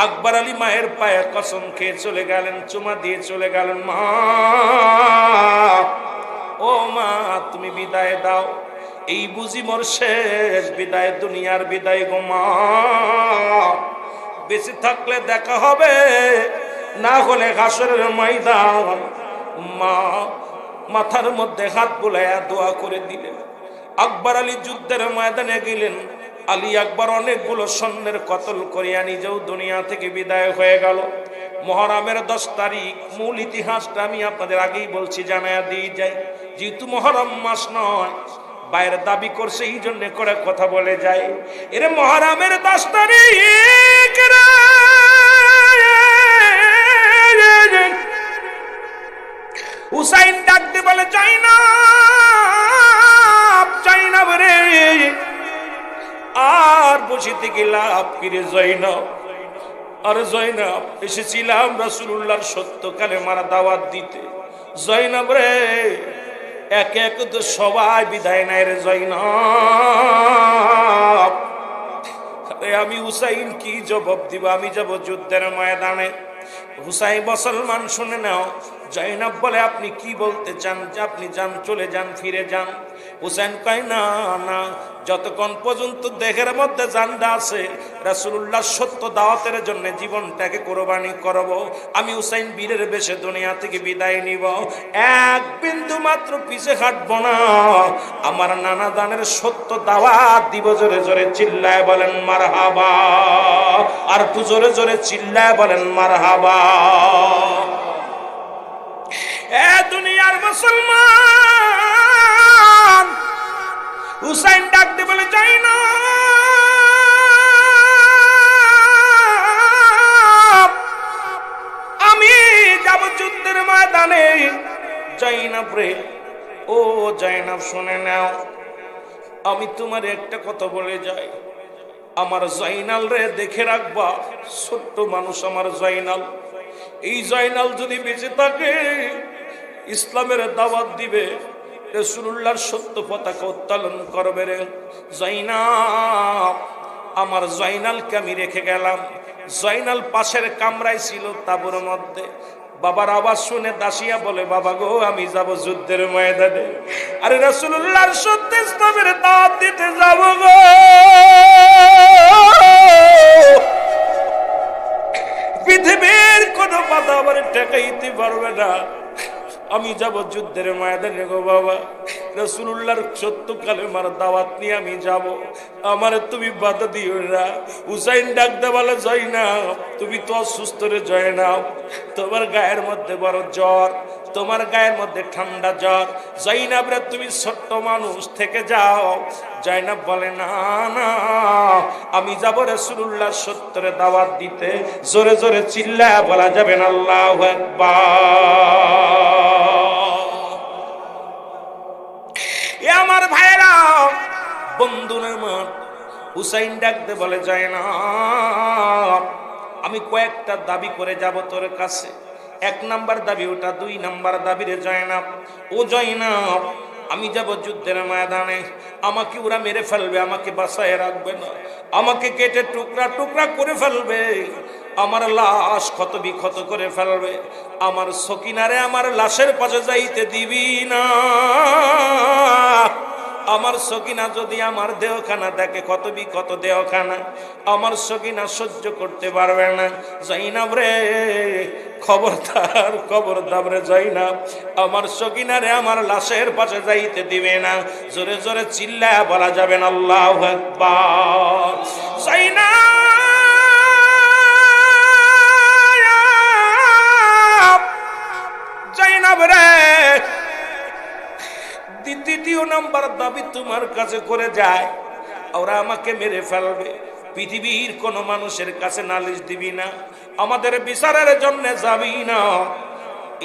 আকবর আলী মায়ের পায়ে কসম খেয়ে চলে গেলেন, চুমা দিয়ে চলে গেলেন, মা, ও মা, তুমি বিদায় দাও, এই বুঝি মোর শেষ বিদায়, দুনিয়ার বিদায় গো মা, বেঁচে থাকলে দেখা হবে, না হলে হাসরের ময়দান। মা মাথার মধ্যে হাত বুলাইয়া দোয়া করে দিলেন। আকবর আলী যুদ্ধের ময়দানে গেলেন, আলী আকবর অনেকগুলো সৈন্যের কতল করিয়া নিজেও দুনিয়া থেকে বিদায় হয়ে গেল। মুহররমের 10 তারিখ, মূল ইতিহাসটা আমি আপনাদের আগেই বলছি, জানায়া দিয়ে যাই। যেহেতু মুহররম মাস নয়, বাইরে দাবি করছে এই জন্য করে কথা বলে যায়। এর মুহররমের 10 তারিখ হুসাইন ডাকতে বলে, জয়নাব, জয়নাব রে, আর বসিতে গেলাম কিরে জয়নাব। আর জয়নাব, এসেছিলাম রাসূলুল্লাহর সত্য কালেমার দাওয়াত দিতে। জয়নাব রে, এক এক তো সবাই বিদায় নেয় রে জয়নাব। আমি হুসাইন কি জবাব দিব? আমি যাব যুদ্ধের ময়দানে। হুসাইন মুসলমান, শুনে নাও। জয়নাব বলে, আপনি কি বলতে চান? যে আপনি যান, চলে যান, ফিরে যান। হুসাইন কয়, না না, যতক্ষণ পর্যন্ত দেহের মধ্যে জানটা আছে, রাসূলুল্লাহ সত্য দাওয়াতের জন্য জীবনটাকে কোরবানি করব। আমি হুসাইন বীরের বেশে দুনিয়া থেকে বিদায় নিব, এক বিন্দু মাত্র পিছে হাঁটব না। আমার নানা দানের সত্য দাওয়াত দিব। জোরে জোরে চিল্লায় বলেন মারহাবা। আর একটু জোরে জোরে চিল্লায় বলেন মারহাবা। এ দুনিয়ার মুসলমান, হুসাইন ডাকতে বলে, যাই না, আমি যাব যুদ্ধের ময়দানে। জয়নাব রে, ও জয়নাব, শুনে নাও, আমি তোমার একটা কথা বলে যাই। আমার জয়নাল রে দেখে রাখবা, ছোট্ট মানুষ আমার জয়নাল। এই জয়নাল যদি বেঁচে থাকে, ইসলামের দাওয়াত দিবে, রাসূলুল্লাহর সত্য পতাকা উত্তোলন করবে রে। জয়নাব, আমার জয়নালকে আমি রেখে গেলাম। জয়নাল পাশের কামরায় ছিল, তাঁবুর মধ্যে। বাবার আওয়াজ শুনে দাসিয়া বলে, বাবা গো, আমি যাব যুদ্ধের ময়দানে। আরে রাসূলুল্লাহর সত্য ইসলামের দাওয়াত দিতে যাব গো। পৃথিবীর কোনো বাধা আমার ঠেকাইতে পারবে না। আমি যাব যুদ্ধের ময়দানে গো বাবা। রাসূলুল্লাহর সত্য কালেমার দাওয়াত নিয়ে আমি যাব, আমার তুমি বাধা দিও না। হুসাইন ডাকতে বলে, জয়নাব, তুমি তো অসুস্থ রে জয়নাব, তোমার গায়ের মধ্যে বড় জ্বর, তোমার গায়ের মধ্যে ঠান্ডা জ্বর। জয়নাব রে, তুমি ছোট্ট মানুষ, থেকে যাও। জয়নাব বলে, না না, আমি যাব রাসূলুল্লাহর সত্যের দাওয়াত দিতে। জোরে জোরে চিল্লায়া বলা যাবে না আল্লাহু আকবার। এ আমার ভাইরা, বন্ধুরা আমার, হুসাইন ডাকতে বলে, জয়নাব, আমি কয়েকটা দাবি করে যাব তোর কাছে। 1 নাম্বার দাবি ওটা, 2 নাম্বার দাবি রে জয়নাব। ও জয়নাব, আমি যাব যুদ্ধের ময়দানে, আমাকে ওরা মেরে ফেলবে, আমাকে বাঁচায় রাখবে না, আমাকে কেটে টুকরা টুকরা করে ফেলবে, আমার লাশ ক্ষত বিক্ষত করে ফেলবে। আমার সকিনারে আমার লাশের পাশে যাইতে দিবি না। আমার সকিনা যদি আমার দেহখানা দেখে, কত বিকত দেহখানা, আমার সকিনা সহ্য করতে পারবে না। জয়নাব রে, খবরদার খবরদার রে জয়নাব, আমার সকিনারে আমার লাশের পাশে যাইতে দিবে না। জোরে জোরে চিল্লায়া বলা যাবে না আল্লাহু আকবার। জয়নাব রে, দ্বিতীয় নাম্বার দাবি তোমার কাছে করে যায়, ওরা আমাকে মেরে ফেলবে, পৃথিবীর কোন মানুষের কাছে নালিশ দিবি না, আমাদের বিচারের জন্য যাবি না।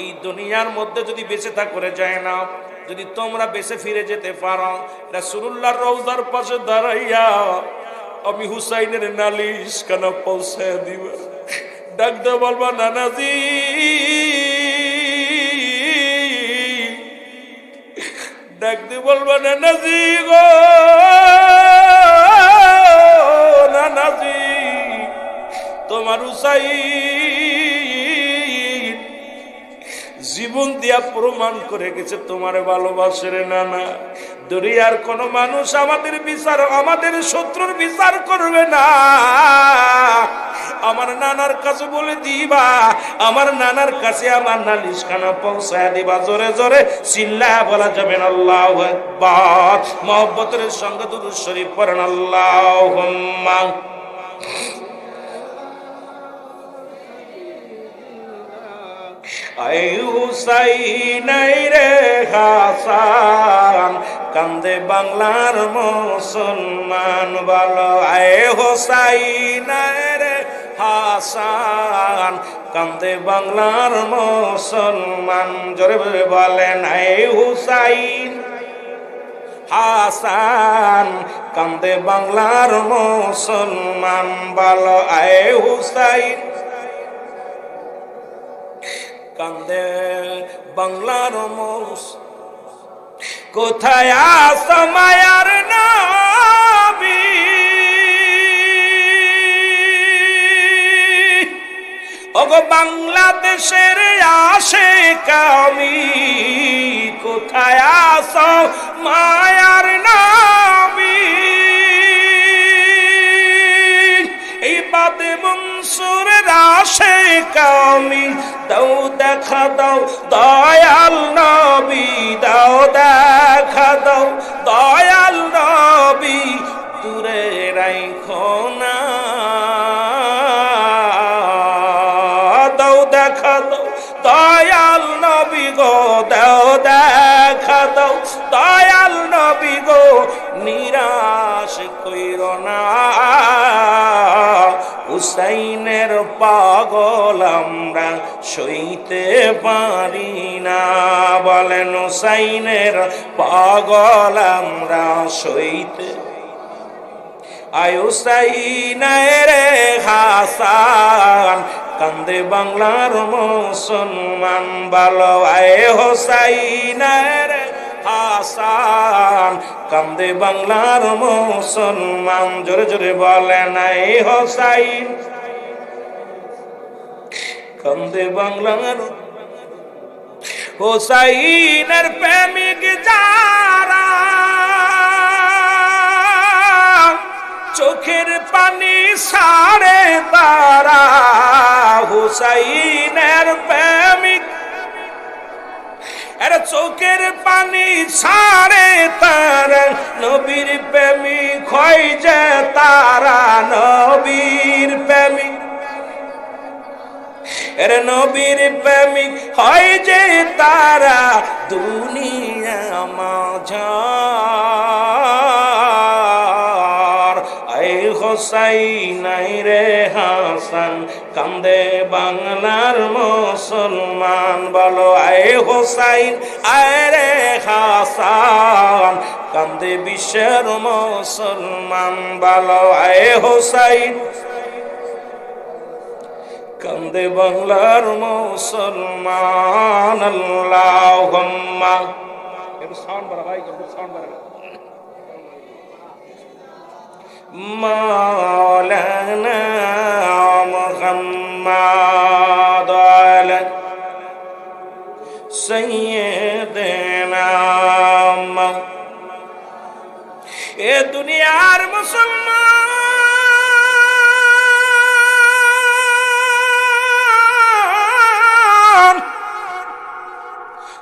এই দুনিয়ার মধ্যে যদি বেঁচে থাক করে যায় না, যদি তোমরা বেঁচে ফিরে যেতে পারো, রাসূলুল্লাহর রওজার পাশে দাঁড়াইয়া আমি হুসাইনের নালিশ কেন পৌঁছে দিব। ডাকতে বলবা, নানাজি, ডাকতে বলবা, নানাজি গো, নানাজি, তোমার হুসাইন জীবন দিয়া প্রমাণ করে গেছে তোমার ভালোবাসে রে নানা। দুনিয়ার কোন মানুষ আমাদের বিচার, আমাদের শত্রুর বিচার করবে না, আমার নানার কাছে বলে দিবা, আমার নানার কাছে আমার নালিশখানা পৌঁছায় দিবা। জোরে জোরে চিল্লায়া বলা যাবে না আল্লাহু আকবার। মহব্বতের সঙ্গে দুরূদ শরীফ পড়েন আল্লাহুম্মা। আই হুসাইন রে হাসান, কান্দে বাংলার মুসলমান বলো। আয় হুসাইন রে হাসান, কান্দে বাংলার মুসলমান। জোরে বলেন আয় হুসাইন হাসান, কান্দে বাংলার মুসলমান বলো। আয় হুসাইন কান্দে বাংলার মুস। কোথায় আছো মায়ার নবী, ওগো বাংলাদেশের আশিক আমি। কোথায় আছো মায়ার নবী, এই বাদে মনসুরের আশিক আমি। দাও দেখা দাও দয়াল নবী, দাও দেখা দাও দয়াল নবী, দূরে রাইখো না। দাও দেখা দাও দয়াল নবী গো, দাও দেখা দাও দয়াল নবী গো, নিরাশ কইরো না। হুসাইনের পাগল আমরা সইতে পারি না, বলেন হুসাইনের পাগল আমরা সইতে। আয় হুসাইন রে হাসান, কান্দে বাংলার মুসলমান বলো। আয় হুসাইন রে হাসান, কান্দে বাংলার মুসলমান। জোরে জোরে বলেন আয় হুসাইন, কান্দে বাংলার। হুসাইনের প্রেমিক যারা, চোখের পানি ছাড়ে তারা। হুসাইনের প্রেমিক এর চোখের পানি ছাড়ে তারা, নবীর প্রেমিক হয় যে তারা। নবীর প্রেমিক এর নবীর প্রেমিক হয় যে তারা, দুনিয়া মাঝার। আয় হুসাইন রে হাসান, কান্দে বাংলার মুসলমান বলো। আয় হুসাইন আয় রে হাসান, কান্দে বিশ্বের মুসলমান বলো। আয় হুসাইন কান্দে বাংলার মুসলমান। আল্লাহুম্মা। একটু সাউন্ড বাড়া ভাই, একটু সাউন্ড বাড়া। মাওলানা মুহাম্মদ আলা সাইয়্যিদিনা। এ দুনিয়ার মুসলমান,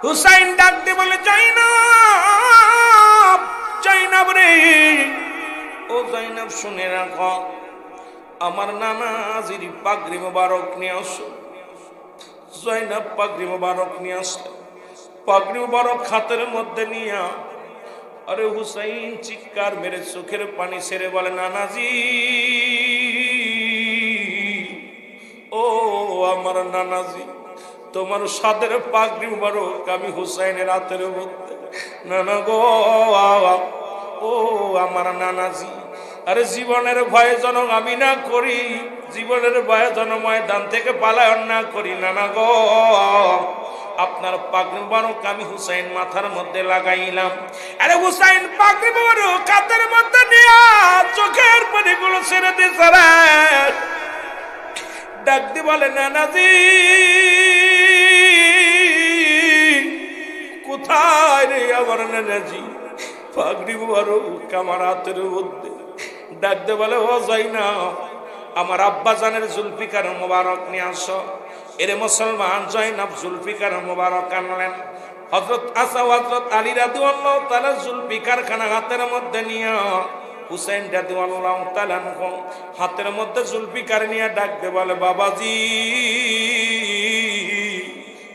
হুসাইন ডাক দিয়ে বলে জাইনাব, জাইনাব রে, ও জাইনাব শুনে রাখো, আমার নানাজির পাগড়ি মোবারক নিয়ে আসো। জাইনাব পাগড়ি মোবারক নিয়ে আসলে, পাগড়ি মোবারক হাতের মধ্যে নিয়ে, আরে হুসাইন চিৎকার মেরে চোখের পানি ছেড়ে বলে নানাজি, ও আমার নানাজি, তোমার সাদের পাগড়ি মোবারক আমি হুসাইনের হাতের মধ্যে। নানা গো, ও আমার নানাজি, আরে জীবনের ভয়ে যেন আমি না করি, জীবনের ভয়ে যেন ময়দান থেকে পালায়ন না করি। নানা গো, আপনার পাগড়ি মোবারক আমি হুসাইন মাথার মধ্যে লাগাইলাম। আরে হুসাইন পাগড়ি মোবারক কাঁধের মধ্যে নিয়ে চোখের পানিগুলো ছেড়ে দিয়েছে রে। ডাক দি বলে নানাজি, কোথায় রে আমার নানাজি, পাগড়ি মোবারক আমার হাতের মধ্যে। ডাক দে বলে ও জাইনাব, আমার আব্বা জানের জুলফিকার মোবারক নিয়ে আসো। এরে মুসলমান, জয়নাব জুলফিকার মোবারক আনলেন। হযরত আসা হযরত আলী রাদিয়াল্লাহু তাআলা জুলফিকার খানা হাতের মধ্যে নিয়ে হুসাইন রাদিয়াল্লাহু তাআলা হাতের মধ্যে জুলফিকার নিয়ে ডাকতে বলে, বাবাজি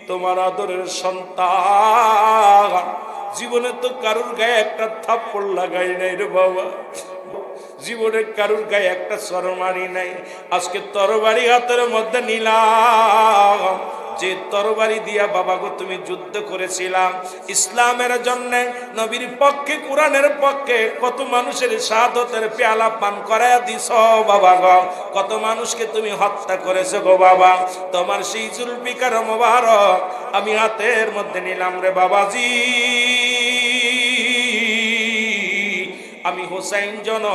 তোমার আদরের সন্তান জীবনে তো কারুর গায়ে একটা থাপ্পড় লাগাই নাই রে বাবা, জীবনে কারুর গায়ে একটা চরমারি নাই। আজকে তরবারি হাতের মধ্যে নিলাম, যে তরবারি দিয়া বাবা গো তুমি যুদ্ধ করেছিলাম ইসলামের জন্য, নবীর পক্ষে, কোরআনের পক্ষে, কত মানুষের শাহাদাতের পেয়ালা পান করায় দিছ বাবা গো, কত মানুষকে তুমি হত্যা করেছো গো বাবা। তোমার সেই জুলফিকার মোবারক আমি হাতের মধ্যে নিলাম রে বাবাজি। আমি হুসাইন জন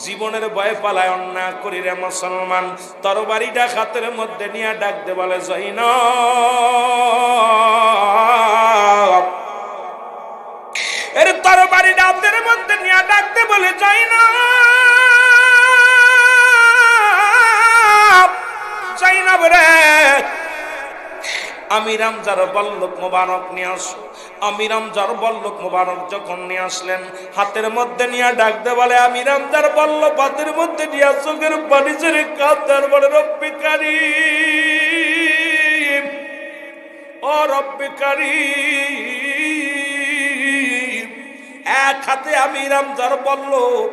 জীবনের ভয় পালায় অন্যায় করি রে মুসলমান। তরবারিটা হাতের মধ্যে নিয়ে ডাকতে বলে, জয়নাব। এর তরবারিটা হাতের মধ্যে নিয়ে ডাকতে বলে, জয়নাব, জয়নাব রে আমির হামজার বল্লভ মোবারক নিয়ে আসো। আমির হামজার বল্লভ মোবারক যখন নিয়ে আসলেন হাতের মধ্যে নিয়ে ডাকতে বলে, আমির হামজার বল্লভ হাতের মধ্যে নিয়ে চোখের পানি ছেড়ে কাঁদার বলে, রব্বে কারীম, ও রব্বে কারীম। এক হাতে আমির হামজার বল্লভ,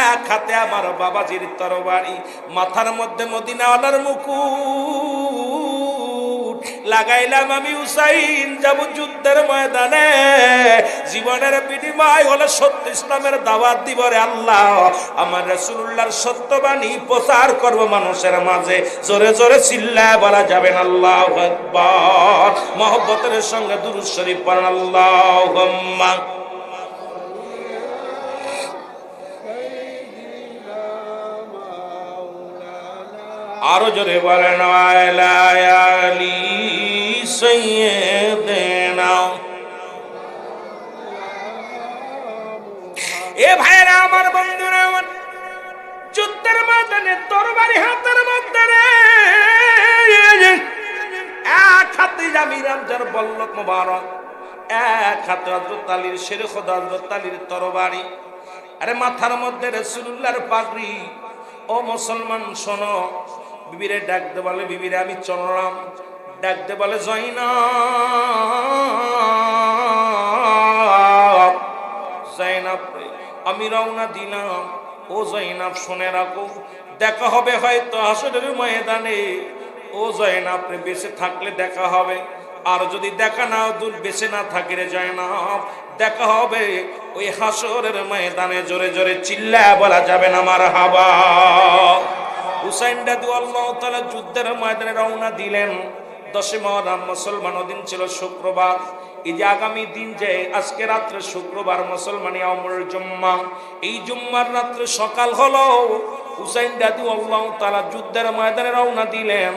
এক হাতে আমার বাবাজির তরবারি, মাথার মধ্যে মদিনাওয়ালার মুকুট লাগাইলাম। আমি হুসাইন যাব যুদ্ধের ময়দানে, জীবনের বিনিময় হলে সত্য ইসলামের দাওয়াত দিব রে আল্লাহ। আমার রাসূলুল্লাহর সত্যবাণী প্রচার করব মানুষের মাঝে। জোরে জোরে চিল্লায় বলা যাবেন আল্লাহু আকবার। মহব্বতের সঙ্গে দুরূদ শরীফ পড়েন, আল্লাহুম্মা। আরো জোরে বলেন, আলা আলি সাইয়্যিদিনা। এ ভাইরা আমার, বন্ধুরা আমার, যুদ্ধের ময়দানে তরবারি হাতের মধ্যে রে, এক হাতে আমির হামজার বল্লভ মোবারক, এক হাতে হযরত আলীর শের খোদা হযরত আলীর তরবারি, আরে মাথার মধ্যে রাসূলুল্লাহর পাগড়ি। ও মুসলমান শোনো, বিবিরে ডাকতে বলে, বিবিরে আমি চললাম। ডাকতে বলে, জয়নাব, জয়নাব আমি রওনা দিলাম। ও জয়নাব শুনে রাখো, দেখা হবে হয়তো হাসরের ময়দানে। ও জয়নাব রে, বেঁচে থাকলে দেখা হবে, আর যদি দেখা না বেঁচে না থাকে রে জয়নাব, দেখা হবে ওই হাসরের ময়দানে। জোরে জোরে চিল্লায় বলা যাবে না মারহাবা। হুসাইন রাদিয়াল্লাহু তাআলা যুদ্ধের ময়দানে রওনা দিলেন। 10 মুহররম মুসলমান দিন ছিল শুক্রবার। এই যে আগামী দিন, যে আজকে রাত্রে শুক্রবার, মুসলমান ইয়াউমুল জুম্মা, এই জুম্মার রাত্রে সকাল হলো। হুসাইন রাদিয়াল্লাহু তাআলা যুদ্ধের ময়দানে রওনা দিলেন।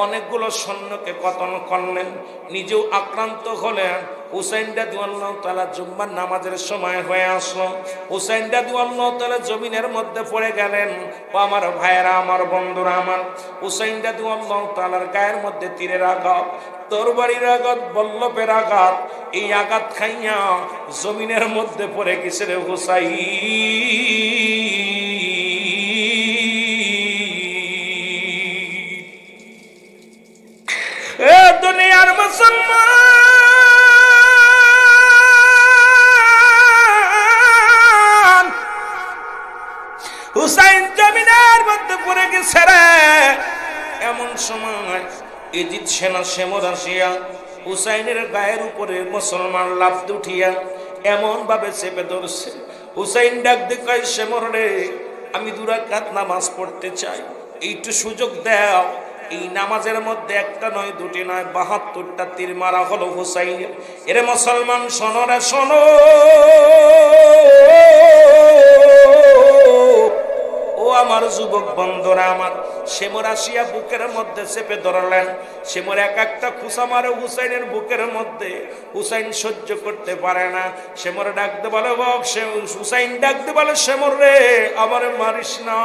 অনেকগুলো সৈন্যকে কতল করলেন, নিজেও আক্রান্ত হলেন। হুসাইন রাদিয়াল্লাহু তাআলা জুম্মার নামাজের সময় হয়ে আসলো। হুসাইন রাদিয়াল্লাহু তাআলা জমিনের মধ্যে পড়ে গেলেন। ও আমার ভাইয়েরা, আমার বন্ধুরা আমার, হুসাইন রাদিয়াল্লাহু তাআলার গায়ের মধ্যে তীরের আঘাত, তরবারির আঘাত, বল্লভের আঘাত, এই আঘাত খাইয়া জমিনের মধ্যে পড়ে গেছে রে হুসাইন। এ দুনিয়ার মুসলমান, হুসাইন জমিনের মধ্যে পড়ে গেছে রে। এমন সময় ইজিদ সেনা সেমর আসিয়া হুসাইনের গায়ের উপরে মুসলমান লাফ উঠিয়া এমন ভাবে চেপে ধরছে। হুসাইন ডাক দিয়ে কয়, সেমর রে, আমি 2 রাকাত নামাজ পড়তে চাই, এইটু সুযোগ দাও। এই নামাজের মধ্যে একটা নয়, 2টি নয়, 72টা তীর মারা হলো হুসাইনের। এরে মুসলমান শোনো রে শোনো, ও আমার যুবক বন্ধুরা আমার, সেমর আসিয়া বুকের মধ্যে চেপে ধরলেন। সেমর এক একটা খুসা মারে হুসাইনের বুকের মধ্যে। হুসাইন সহ্য করতে পারে না। সেমর ডাকতে বলে, হুসাইন ডাকতে বলে, সেমর রে, আমার মারিস না।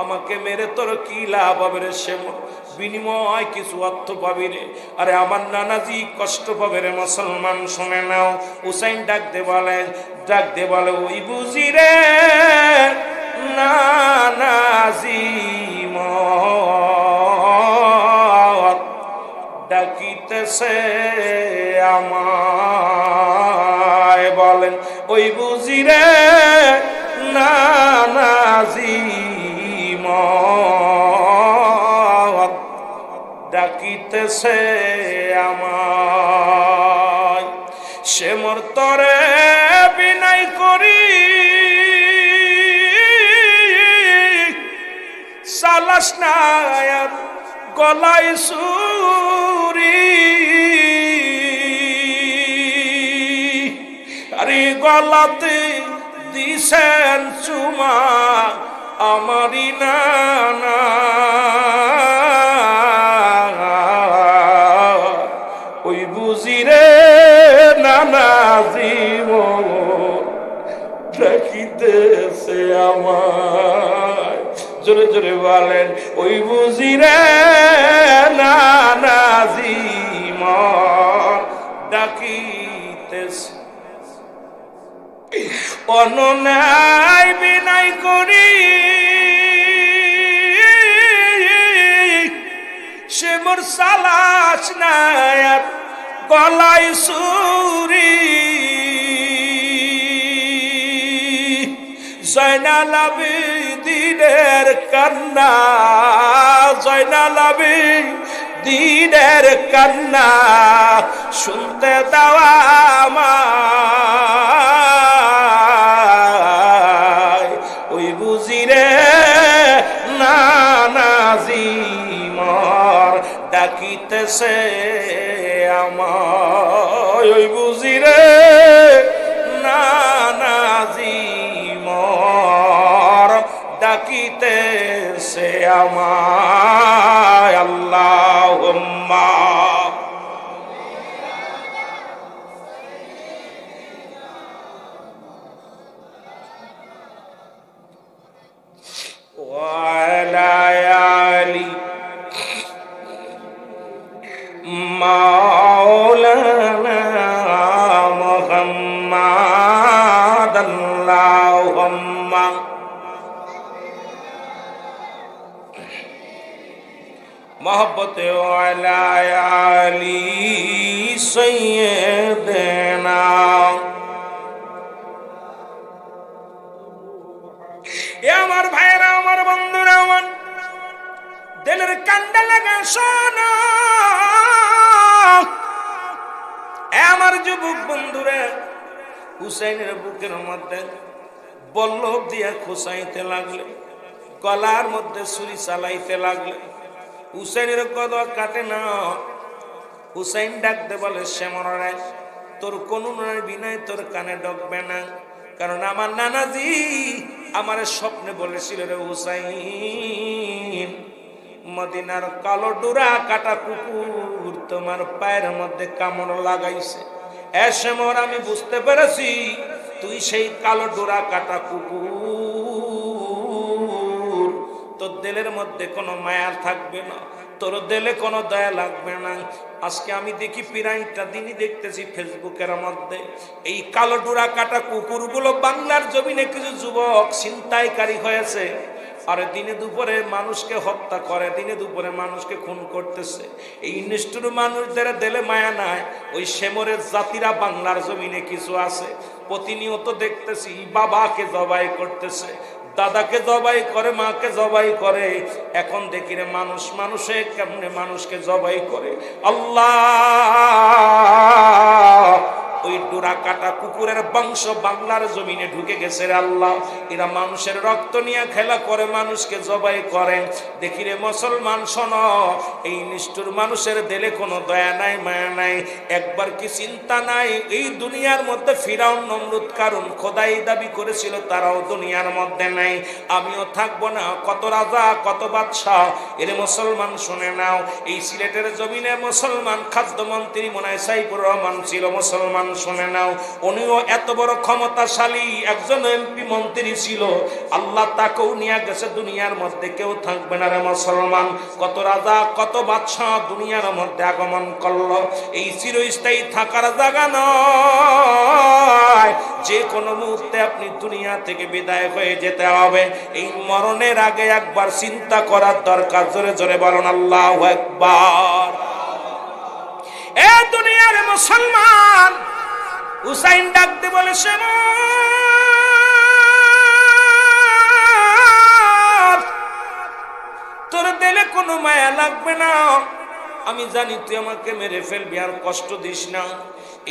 আমাকে মেরে তোর কি লাভ হবে রে শ্যামল, বিনিময় কিছু অর্থ পাবি রে। আরে আমার নানাজি কষ্ট পাবে রে মুসলমান, শুনে নাও। হুসাইন ডাক দে বলে ওই বুঝি রে নানাজি ডাকিতেছে আমায়, বলেন ওই বুঝি রে নানাজি ডাকিতেছে আমায়। সে মোর তরে বিনয় করি সালাস না গলায় সুরি, আরে গলাতে দিছেন চুমা আমারি নানা, ওই বুঝি রে নানাজি ডাকিতেছে আমায়। জোরে জোরে বলেন ওই বুঝি রে নানাজি ডাকিতেছে। অননায় বিনয় করি সে মোর সালাস নাই গলায় সুরি, জয়নাল আবেদিনের কান্না, জয়নাল আবেদিনের কান্না শুনতে দেওয়া আমায়। ওই বুঝি রে নানাজি ডাকিতেছে আমায়, ওই বুঝি রে নানাজি ডাকিতেছে আমায়। আল্লাহুম্মা ওয়া আলা আলি মাওলানা মুহাম্মাদ। আল্লাহুম্মা मोहब्बते वाला आली सैयदना। এ আমার ভাইরা, আমার বন্ধুরা, আমার দিলের কান্ডা লাগা শোনো। এ আমার যুবক বন্ধুরা, হুসাইনের বুকের মধ্যে বল্লভ দিয়া খোসাইতে লাগলে, গলার মধ্যে ছুরি চালাইতে লাগলে। হুসাইনের কদর কাটে না। হুসাইন ডাকতে বলে শ্যামরা, তোর কোন বিনয় তোর কানে ঢুকবে না, কারণ আমার নানাজি আমার স্বপ্নে বলেছিল রে হুসাইন, মদিনার কালো ডোরা কাটা কুকুর তোমার পায়ের মধ্যে কামড় লাগাইছে। এ শ্যামর, আমি বুঝতে পেরেছি তুই সেই কালো ডোরা কাটা কুকুর, তোর দিলের মধ্যে কোনো মায়া থাকবে না, তোর দিলে কোনো দয়া লাগবে না। আজকে আমি দেখি পিরাইটা দিনই দেখতেছি ফেসবুকের মধ্যে এই কালো ডোরা কাটা কুকুরগুলো বাংলার জমিনে কিছু যুবক ছিনতাইকারী হয়েছে, আর দিনে দুপুরে মানুষকে হত্যা করে, দিনে দুপুরে মানুষকে খুন করতেছে। এই নিষ্ঠুর মানুষদের দিলে মায়া নাই। ওই শেমরের জাতিরা বাংলার জমিনে কিছু আছে, প্রতিনিয়ত দেখতেছি বাবাকে জবাই করতেছে, দাদাকে জবাই করে, মাকে জবাই করে। এখন দেখি রে মানুষ মানুষে কেমনে মানুষকে জবাই করে। আল্লাহ, ওই ডোরা কাটা কুকুরের বংশ বাংলার জমিনে ঢুকে গেছে রে আল্লাহ। এরা মানুষের রক্ত নিয়ে খেলা করে, মানুষকে জবাই করে। দেখি রে মুসলমান, শোনো, এই নিষ্ঠুর মানুষের দিলে কোনো দয়া নাই, মায়া নাই, একবার কি চিন্তা নাই এই দুনিয়ার মধ্যে ফিরাউন, নমরুদ, কারুন খোদাই দাবি করেছিল, তারাও দুনিয়ার মধ্যে নাই, আমিও থাকবো না। কত রাজা, কত বাদশাহ। এর মুসলমান শুনে নাও, এই সিলেটের জমিনে মুসলমান খাদ্যমন্ত্রী মনে হয় সাইফুর রহমান ছিল, মুসলমান শুনে নাও, উনিও এত বড় ক্ষমতাশালী একজন এমপি মন্ত্রী ছিল, আল্লাহ তাকেও নিয়ে গেছে দুনিয়ার মধ্যে, কেউ থাকবে না রে মুসলমান। কত রাজা কত বাদশাহ দুনিয়ার মধ্যে আগমন করলো, এই চিরস্থায়ী থাকার জায়গা নয়, যে কোনো মুহূর্তে আপনি দুনিয়া থেকে বিদায় হয়ে যেতে হবে। এই মরণের আগে একবার চিন্তা করার দরকার। জোরে জোরে বলুন আল্লাহু আকবার। এ দুনিয়ার মুসলমান, হুসাইন ডাকতে বলে, তোর দিলে কোনো মায়া লাগবে না, আমি জানি তুই আমাকে মেরে ফেলবি, আর কষ্ট দিস না।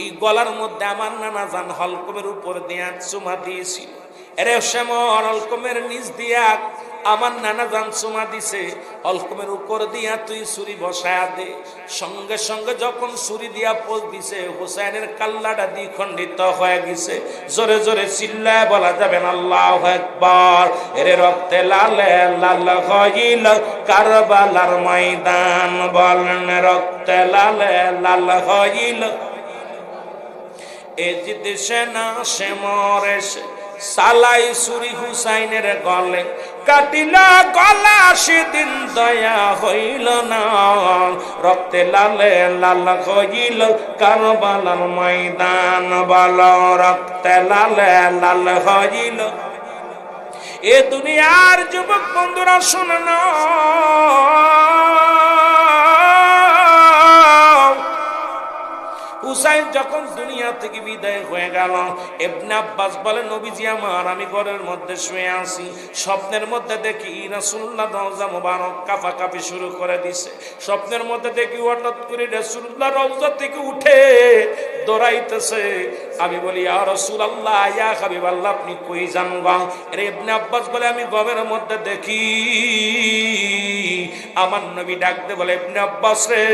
এই গলার মধ্যে আমার নানা জান হলকমের উপর দিয়া চুমা দিয়েছিল। এরে শ্যামল, হলকমের নিচ দিয়া আমার নানা জান চুমা দিছে, হলকমের উপর দিয়া তুই ছুরি বসায়া দে। সঙ্গে সঙ্গে যখন ছুরি দিয়া পোজ দিছে, হুসাইনের কাল্লাটা দ্বিখণ্ডিত হয়ে গেছে। জোরে জোরে চিল্লায় বলা যাবে না আল্লাহু আকবার। এরে রক্তে লালে লাল হইল কারবালার ময়দান, বলেন রক্তে লালে লাল হইল এজিদ সেনা সে মরে সে সালাই ছুরি হুসাইনের গলে, কাটিলা গলা সেদিন দয়া হইল না, রক্তে লালে লাল হইল কারবালার ময়দান, বল রক্তে লালে লাল হইল। এ দুনিয়ার যুবক বন্ধুরা শুনে না, হুসাইন যখন দুনিয়া থেকে বিদায় হয়ে গেল, ইবনে আব্বাস বলে, নবীজি আমার, আমি ঘরের মধ্যে শুয়ে আছি, স্বপ্নের মধ্যে দেখি রাসূলুল্লাহ রওজা মুবারক কাঁপাকাঁপি শুরু করে দিছে। স্বপ্নের মধ্যে দেখি হঠাৎ করে রাসূলুল্লাহ রওজা থেকে উঠে দৌড়াইতেছে। আমি বলি, ইয়া রাসূলুল্লাহ, ইয়া হাবিবাল্লাহ, আপনি কই যান গো? এর ইবনে আব্বাস বলে, আমি ঘরের মধ্যে দেখি আমার নবী ডাকতে বলে, ইবনে আব্বাস রে,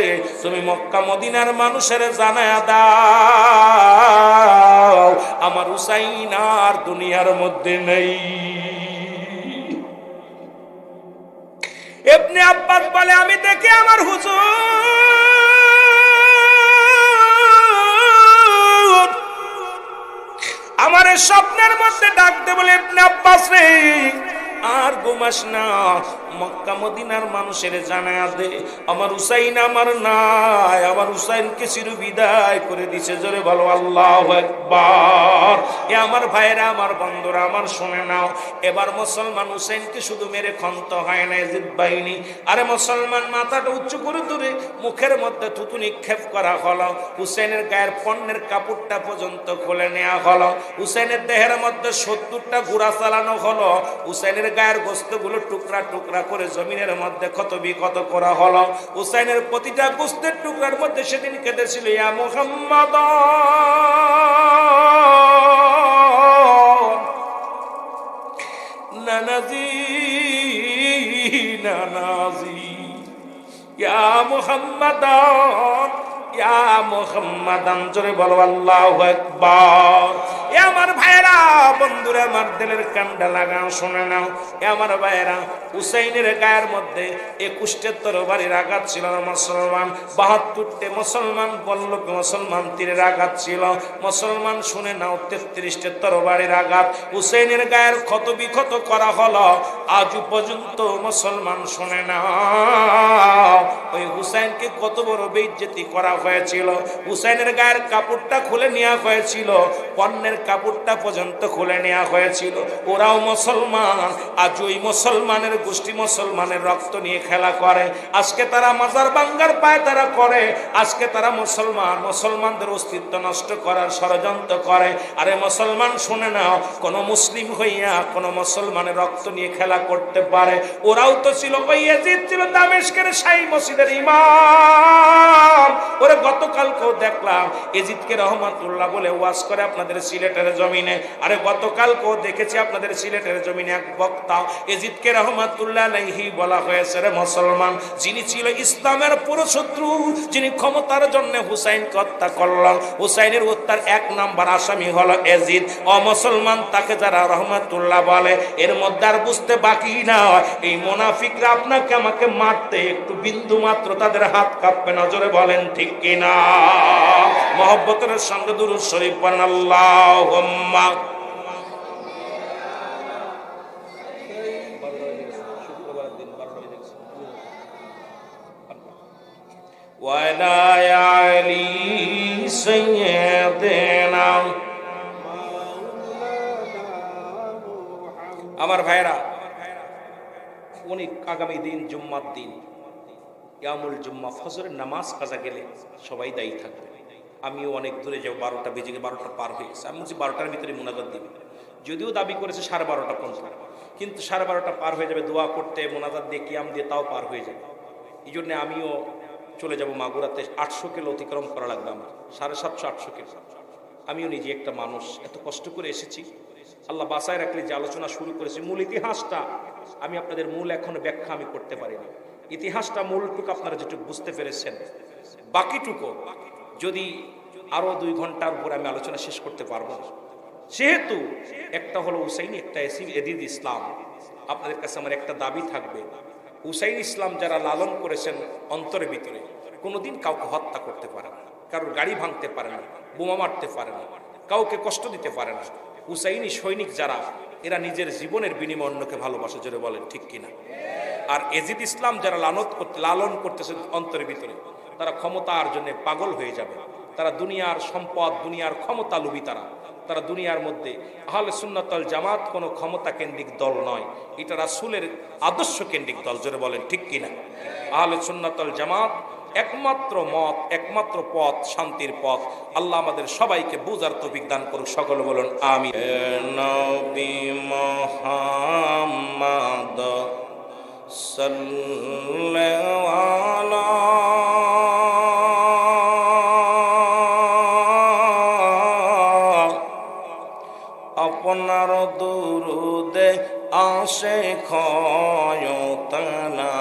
তুমি মক্কা মদিনার মানুষের জানায়া দাও আমার হুসাইন আর দুনিয়ার মধ্যে নেই। ইবনে আব্বাস বলে, আমি দেখি আমার হুজুর আমার স্বপ্নের মধ্যে ডাকতে বলে, ইবনে আব্বাস রে, আর ঘুমাস না, মক্কা মদিনার মানুষের জানায়া দে আমার হুসাইন আমার নাই, আমার হুসাইনকে চির বিদায় করে দিছে। জোরে বলো আল্লাহু আকবার। এ আমার ভাইরা, আমার বন্ধুরা আমার, শুনে নাও, এবার মুসলমান হুসাইনকে শুধু মেরে খন্ত হয় না ইয়াজিদ বাহিনী। আরে মুসলমান মাথাটা উঁচু করে ধরে মুখের মধ্যে থুতু নিক্ষেপ করা হলো, হুসাইনের গায়ের পণ্যের কাপড়টা পর্যন্ত খুলে নেওয়া হলো, হুসাইনের দেহের মধ্যে 70টা ঘোড়া চালানো হলো, হুসাইনের গায়ের গোশতগুলো টুকরা টুকরা করে জমিনের মধ্যে ক্ষত বিক্ষত করা হলো। হুসাইনের প্রতিটা গোশতের টুকরার মধ্যে সেদিন কেঁদেছিল, ইয়া মুহাম্মাদ নানাজি নানাজি, ইয়া মুহাম্মাদ ইয়া মুহাম্মাদান। জোরে বলো আল্লাহু আকবার। এ আমার ভাইরা, বন্ধুরা আমার, দিলের কান্ডা লাগাও, শুনে নাও। এ আমার ভাইরা, হুসাইনের গায়ের মধ্যে 21টে তরবারির আঘাত ছিল না মুসলমান, 72টে মুসলমান বল্লভ মুসলমান তীরের আঘাত ছিল মুসলমান, শুনে নাও, 33টে তরবারির আঘাত হুসাইনের গায়ের ক্ষত বিক্ষত করা হলো। আজ পর্যন্ত মুসলমান, শুনে নাও, ওই হুসাইনকে কত বড় বেইজ্জতি করা হয়েছিল। হুসাইনের গায়ের কাপড়টা খুলে নেওয়া হয়েছিল, পণ্যের কাপড়টা পর্যন্ত খুলে নেওয়া হয়েছিল। ওরাও মুসলমান, আজ ওই মুসলমানের গোষ্ঠী মুসলমানের রক্ত নিয়ে খেলা করে। আজকে তারা মাজার ভাঙ্গার পায় তারা করে, আজকে তারা মুসলমান, মুসলমানদের অস্তিত্ব নষ্ট করার ষড়যন্ত্র করে। আরে মুসলমান, শুনে নাও, কোন মুসলিম হইয়া কোন মুসলমানের রক্ত নিয়ে খেলা করতে পারে? ওরাও তো ছিল, ওই ইয়াজিদ ছিল দামেস্কের শাহী মসজিদের ইমাম। ওরে গতকালকেও দেখলাম ইয়াজিদকে রহমাতুল্লাহ বলে ওয়াজ করে আপনাদের সিলেটের জমিনে। আরে গতকালকেও দেখেছি আপনাদের সিলেটের জমিনে এক বক্তা, ইয়াজিদকে রহমাতুল্লাহ আলাইহি বলা হয়েছে রে মুসলমান, যিনি ছিল ইসলামের পুরো শত্রু, যিনি ক্ষমতার জন্য হুসাইনকে হত্যা করলেন, হুসাইনের হত্যার 1 নাম্বার আসামি হলো এজিদ। অমুসলমান তাকে যারা রহমাতুল্লাহ বলে, এর মধ্যে আর বুঝতে বাকি না, এই মুনাফিকরা আপনাকে আমাকে মারতে একটু বিন্দু মাত্র তাদের হাত কাঁপবে না। জোরে বলেন ঠিক কিনা? মহব্বতের সঙ্গে দুরূদ শরীফ পড়েন আল্লাহুম্মা। ওয়ালা আলি সাইয়্যিদিনা। আমার ভাইরা, উনি আগামী দিন জুম্মার দিন, ইয়ামুল জুম্মা, ফজরের নামাজ কাজা গেলে সবাই দায়ী থাকবে। আমিও অনেক দূরে যাবো, 12টা বেজে গিয়ে 12টা পার হয়ে গেছে। আমি বলছি 12টার ভিতরে মুনাজাত দিবে, যদিও দাবি করেছে 12:30 পর্যন্ত, কিন্তু 12:30 পার হয়ে যাবে, দোয়া করতে মুনাজাত দিয়ে কিয়াম দিয়ে তাও পার হয়ে যাবে। এই জন্যে আমিও চলে যাব মাগুরাতে। 800 কিলো অতিক্রম করা লাগবে আমার, 750-800 কিলো। আমিও নিজে একটা মানুষ, এত কষ্ট করে এসেছি। আল্লাহ বাসায় রাখলে যে আলোচনা শুরু করেছি, মূল ইতিহাসটা আমি আপনাদের মূল এখনো ব্যাখ্যা আমি করতে পারিনি। ইতিহাসটা মূলটুকু আপনারা যেটুকু বুঝতে পেরেছেন, বাকিটুকু যদি আরো 2 ঘন্টার উপরে আমি আলোচনা শেষ করতে পারবো না। সেহেতু একটা হলো হুসাইন, একটা এজিদ ইসলাম। আপনাদের কাছে আমার একটা দাবি থাকবে, হুসাইন ইসলাম যারা লালন করেছেন অন্তরের ভিতরে, কোনোদিন কাউকে হত্যা করতে পারে না, কারোর গাড়ি ভাঙতে পারে না, বোমা মারতে পারে না, কাউকে কষ্ট দিতে পারে না। হুসাইনি সৈনিক যারা, এরা নিজের জীবনের বিনিময়ে অন্যকে ভালোবাসে। জোরে বলেন ঠিক কিনা? আর এজিদ ইসলাম যারা লালন করতেছে অন্তরের ভিতরে, তারা ক্ষমতার জন্য পাগল হয়ে যাবে। তারা দুনিয়ার সম্পদ, দুনিয়ার ক্ষমতা লোভী। তারা দুনিয়ার মধ্যে, আহলে সুন্নাত ওয়াল জামাত কোনো ক্ষমতা কেন্দ্রিক দল নয়, এটা রাসূলের আদর্শ কেন্দ্রিক দল। জোরে বলেন ঠিক কিনা? আহলে সুন্নাত ওয়াল জামাত একমাত্র মত, একমাত্র পথ, শান্তির পথ। আল্লাহ আমাদের সবাইকে বুঝার তৌফিক দান করুক। সকলে বলুন আমিন। নবী মুহাম্মদ সাল্লাল্লাহু আপনার দুরুদে আসে ক্ষয়তানা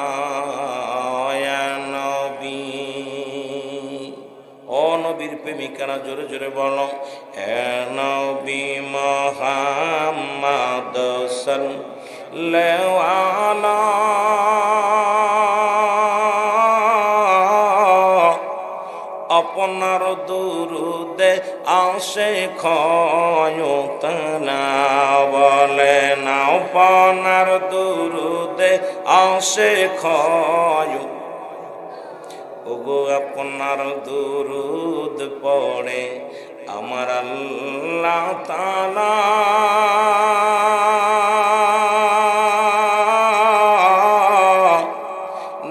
নবী। ও নবীর প্রেমিকারা জোরে জোরে বলো, হে নবী মুহাম্মদ সাল্লাল্লাহু আপনার দুরুদে আসে ক্ষয়তানা। বলে না আপনার দুরুদে আসে ক্ষয়। ওগো আপনার দুরুদ পড়ে আমার আল্লাহ তাআলা,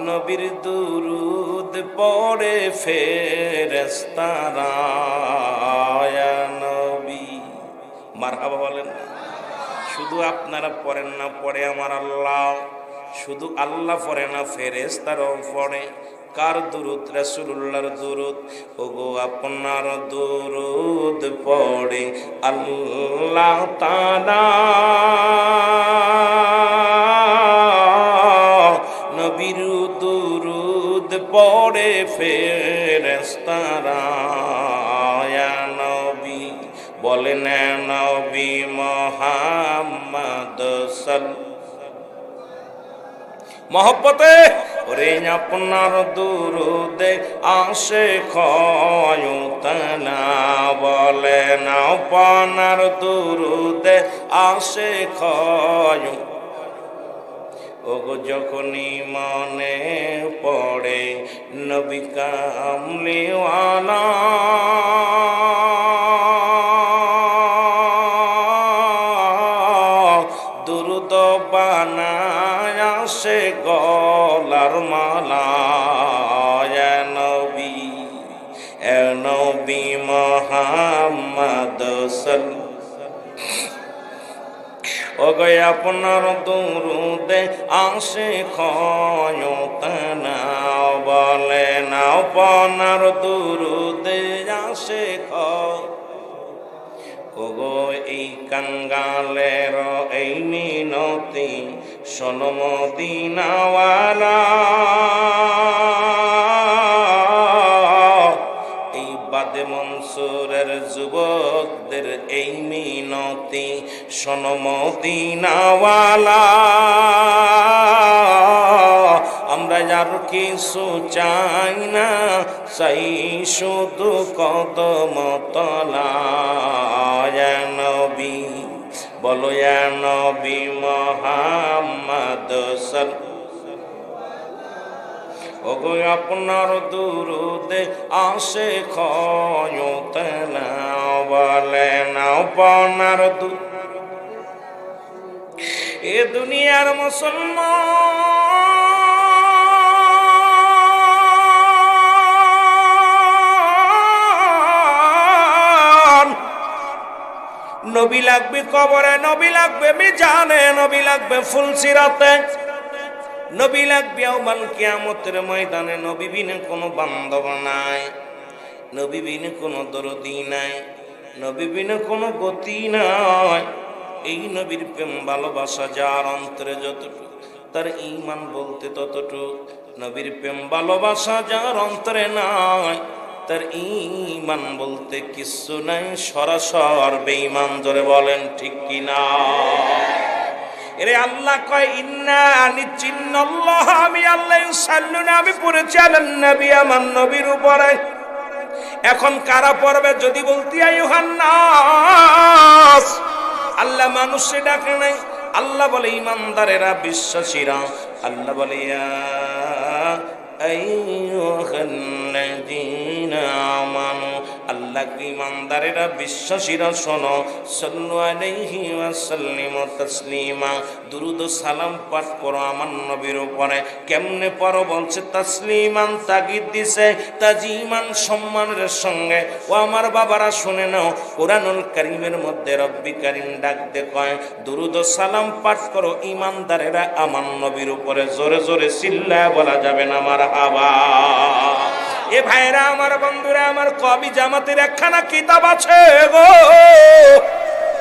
নবীর দুরুদ পড়ে ফেরেশতারা। ইয়া নবী, মারহাবা বলেন। শুধু আপনারা পড়েন না, পড়ে আমার আল্লাহ। শুধু আল্লাহ পড়ে না, ফেরেশতারাও পড়ে। কার দুরুদ? রাসূলুল্লাহর দুরুদ। ওগো আপনার দুরুদ পড়ে আল্লাহ তাআলা, নবীর দুরুদ পড়ে ফেরেশতারা। ইয়া নবী বলেন, নবী মুহাম্মদ সাল্লাল্লাহু মহব্বতে ওরে আপনার দুরুদে আসে ক্ষয়তানা। বলেন আপনার দুরুদে আসে ক্ষয়। ওগো যখনই মনে পড়ে নবী কামলিওয়ালা, দুরুদ বানায় আসে গলার মালা। এ নবী, এ নবী মুহাম্মদ সাল্লাল্লাহু ওগো আপনার দুরুদে আসে ক্ষয়তানা। বলেন আপনার দুরুদে আসে ক্ষয়। ওগো এই কাঙ্গালের এই মিনতি শোনো মদিনাওয়ালা, এই বাদে মনসুরের যুবকদের এই মিনতি, শোনো মদিনাওয়ালা, আমরা আর কিছু চাই না, চাই শুধু কদম তলা। ইয়া নবী বলো, ইয়া নবী মুহাম্মদ ওগো আপনার দুরুদে আসে খয়তনা, বলেন আপনার এ দুনিয়ার মুসলমান, নবী লাগবে কবরে, নবী লাগবে মিজানে, নবী লাগবে ফুলসিরাতে, নবী লাগবে ইয়াউমাল কিয়ামতের ময়দানে। নবী বিনে কোনো বান্ধব নাই, নবী বিনে কোনো দরদি নাই, নবী বিনে কোনো গতি নাই। এই নবীর প্রেম ভালোবাসা যার অন্তরে যতটুকু, তার ঈমান বলতে ততটুকু। নবীর প্রেম ভালোবাসা যার অন্তরে নাই, তার ঈমান বলতে কিছু নাই, সরাসর বেঈমান। জোরে বলেন ঠিক কিনা? এরে আল্লাহ কয়, ইন্না নিচিন্নাল্লাহ, আমি আল্লাহ ইউসাল্লুনা, আমি পড়েছি আলান নবী, আমার নবীর উপরে। এখন কারা পড়বে যদি বলতি আইয়ুহান নাস, আল্লাহ মানুষে ডাকে নাই, আল্লাহ বলে ইমানদারেরা, বিশ্বাসীরা। আল্লাহ বলে ইয়া আইয়ুহাল্লাযীনা আমানু, আল্লাহ কি ইমানদারেরা, বিশ্বাসীরা শোনো, সাল্লু আলাইহি ওয়া সাল্লিমু তাসলিমা, দুরূদ ও সালাম পাঠ করো আমার নবীর উপরে। কেমনে পড়ো বলছে, তাসলিমান, তাগিদ দিছে, তাজিমান, সম্মানের সঙ্গে। ও আমার বাবারা শুনে নাও, কোরআনুল কারীমের মধ্যে রব্বি কারীম ডাক দে কয়, দুরূদ ও সালাম পাঠ করো ইমানদারেরা আমার নবীর উপরে। জোরে জোরে চিল্লায় বলা যাবে না মারহাবা। এ ভাইরা আমার, বন্ধুরা আমার, কবি জামাতের একখানা কিতাব আছে গো,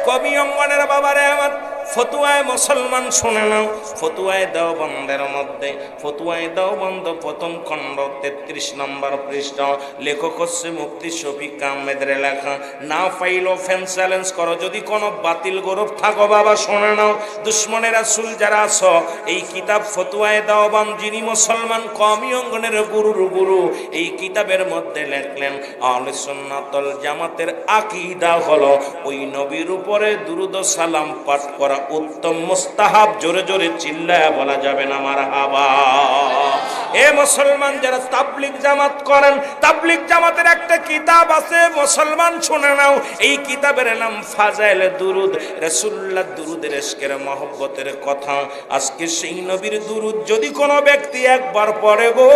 কবি অঙ্গনের বাবারে আমার, ফতুয়ায় মুসলমান শুনে নাও। ফতুয়ায় দেওবন্দের মধ্যে, ফতুয়ায় দেওবন্দ প্রথম খণ্ড 33 নম্বর পৃষ্ঠা, লেখক হচ্ছে মুফতি শফিক আহমেদের লেখা। না পাইলো ফ্যান চ্যালেঞ্জ করো, যদি কোনো বাতিল গৌরব থাকো বাবা শুনে নাও। দুশ্মনের রাসূল যারা আছো, এই কিতাব ফতুয়ায় দেওবন্দ, যিনি মুসলমান কওমি অঙ্গনের গুরুর গুরু, এই কিতাবের মধ্যে লেখলেন আহলে সুন্নাত ওয়াল জামাতের আকীদা হলো ওই নবীর উপরে দুরূদ ও সালাম পাঠ করা উত্তম মুস্তাহাব। জোরে জোরে চিল্লায় বলা যাবে না মারহাবা। এ মুসলমান যারা তাবলীগ জামাত করেন, তাবলীগ জামাতের একটা কিতাব আছে মুসলমান শুনে নাও, এই কিতাবের নাম ফাজাইলে দুরুদ, রাসূলুল্লাহ দুরুদের ইশকের মহব্বতের কথা। আজকে সেই নবীর দুরুদ যদি কোনো ব্যক্তি একবার পড়ে গো,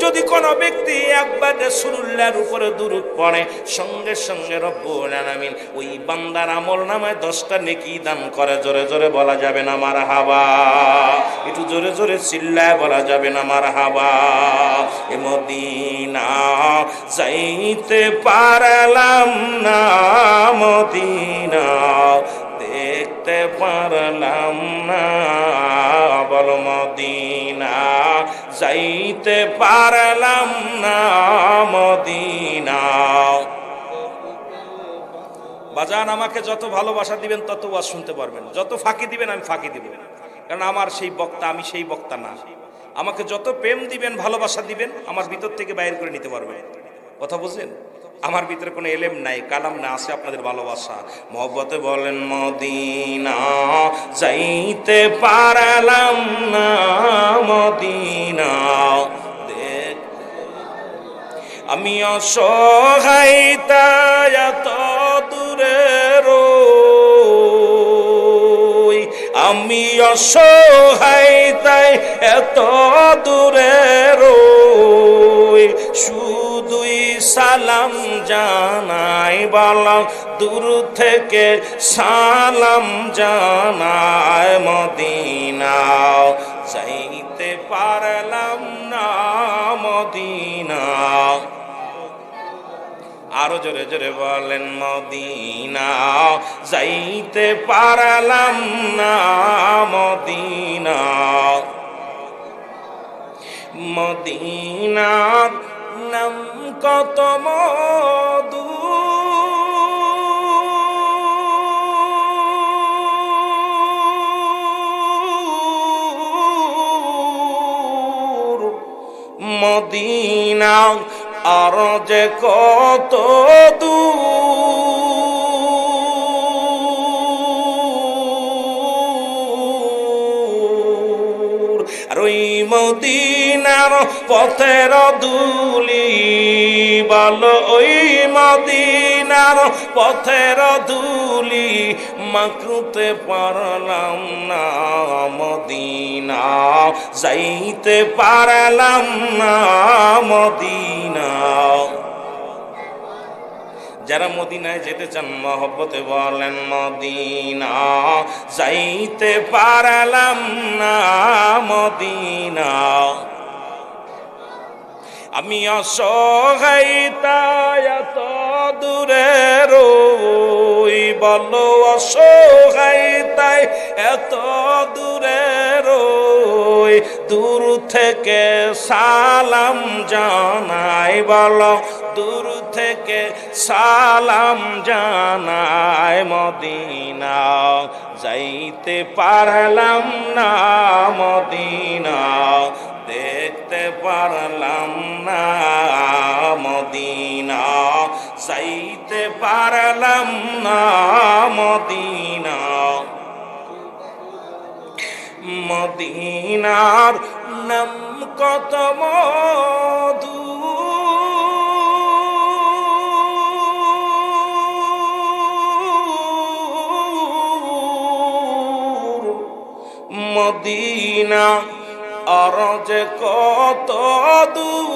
যদি কোনো ব্যক্তি একবার রাসূলুল্লাহর উপরে দুরুদ পড়ে, সঙ্গে সঙ্গে রব্বুল আলামিন ওই বান্দার আমলনামায় 10টা নেকি দান করে। জোরে জোরে বলা যাবে না মারহাবা। একটু জোরে জোরে চিল্লায় বলা যাবে না মারহাবা। এ মদিনা যাইতে পারলাম না, মদিনা দেখতে পারলাম না, বল মদিনা যাইতে পারলাম না, মদিনা। বাজান আমাকে যত ভালোবাসা দিবেন তত ওয়াজ শুনতে পারবেন, যত ফাঁকি দিবেন আমি ফাঁকি দিব, কারণ আমার সেই বক্তা, আমি সেই বক্তা না। আমাকে যত প্রেম দিবেন, ভালোবাসা দিবেন, আমার ভিতর থেকে বাইর করে নিতে পারবেন। কথা বুঝলেন? আমার ভিতরে কোনো এলেম নাই, কালাম না, আছে আপনাদের ভালোবাসা, মহব্বতে। বলেন মদিনা যাইতে পারলাম না, মদিনা দেখ, আমি অসহায় তাই এত দূরে রই, আমি অসহায় তাই এত দূরে রই, শুধুই সালাম জানাই, বলা দূর থেকে সালাম জানাই, মদিনা যাইতে পারলাম না, মদিনা। আরো জোরে জোরে বলেন মদিনা যাইতে পারলাম না, মদিনা। মদিনার নাম কত মধু, মদিনা আর যে কত দূর, আর ওই মদিনার পথের ধুলি বলো, ওই মদিনার পথের ধুলি মাখতে পারলাম না, মদিনা যাইতে পারলাম না, মদিনা। যারা মদিনায় যেতে চান মহব্বতে বলেন মদিনা যাইতে পারলাম না, মদিনা। আমি অসহায় তাই এত দূরে রই, বলো অসহায় তাই এত দূরে রই, দূর থেকে সালাম জানাই, বলো দূর থেকে সালাম জানাই, মদিনা যাইতে পারলাম না, মদিনা দেখতে পারলাম না, মদিনা যাইতে পারলাম না, মদিনা। মদিনার নাম কত মধু, মদিনা আর যে কত দূর,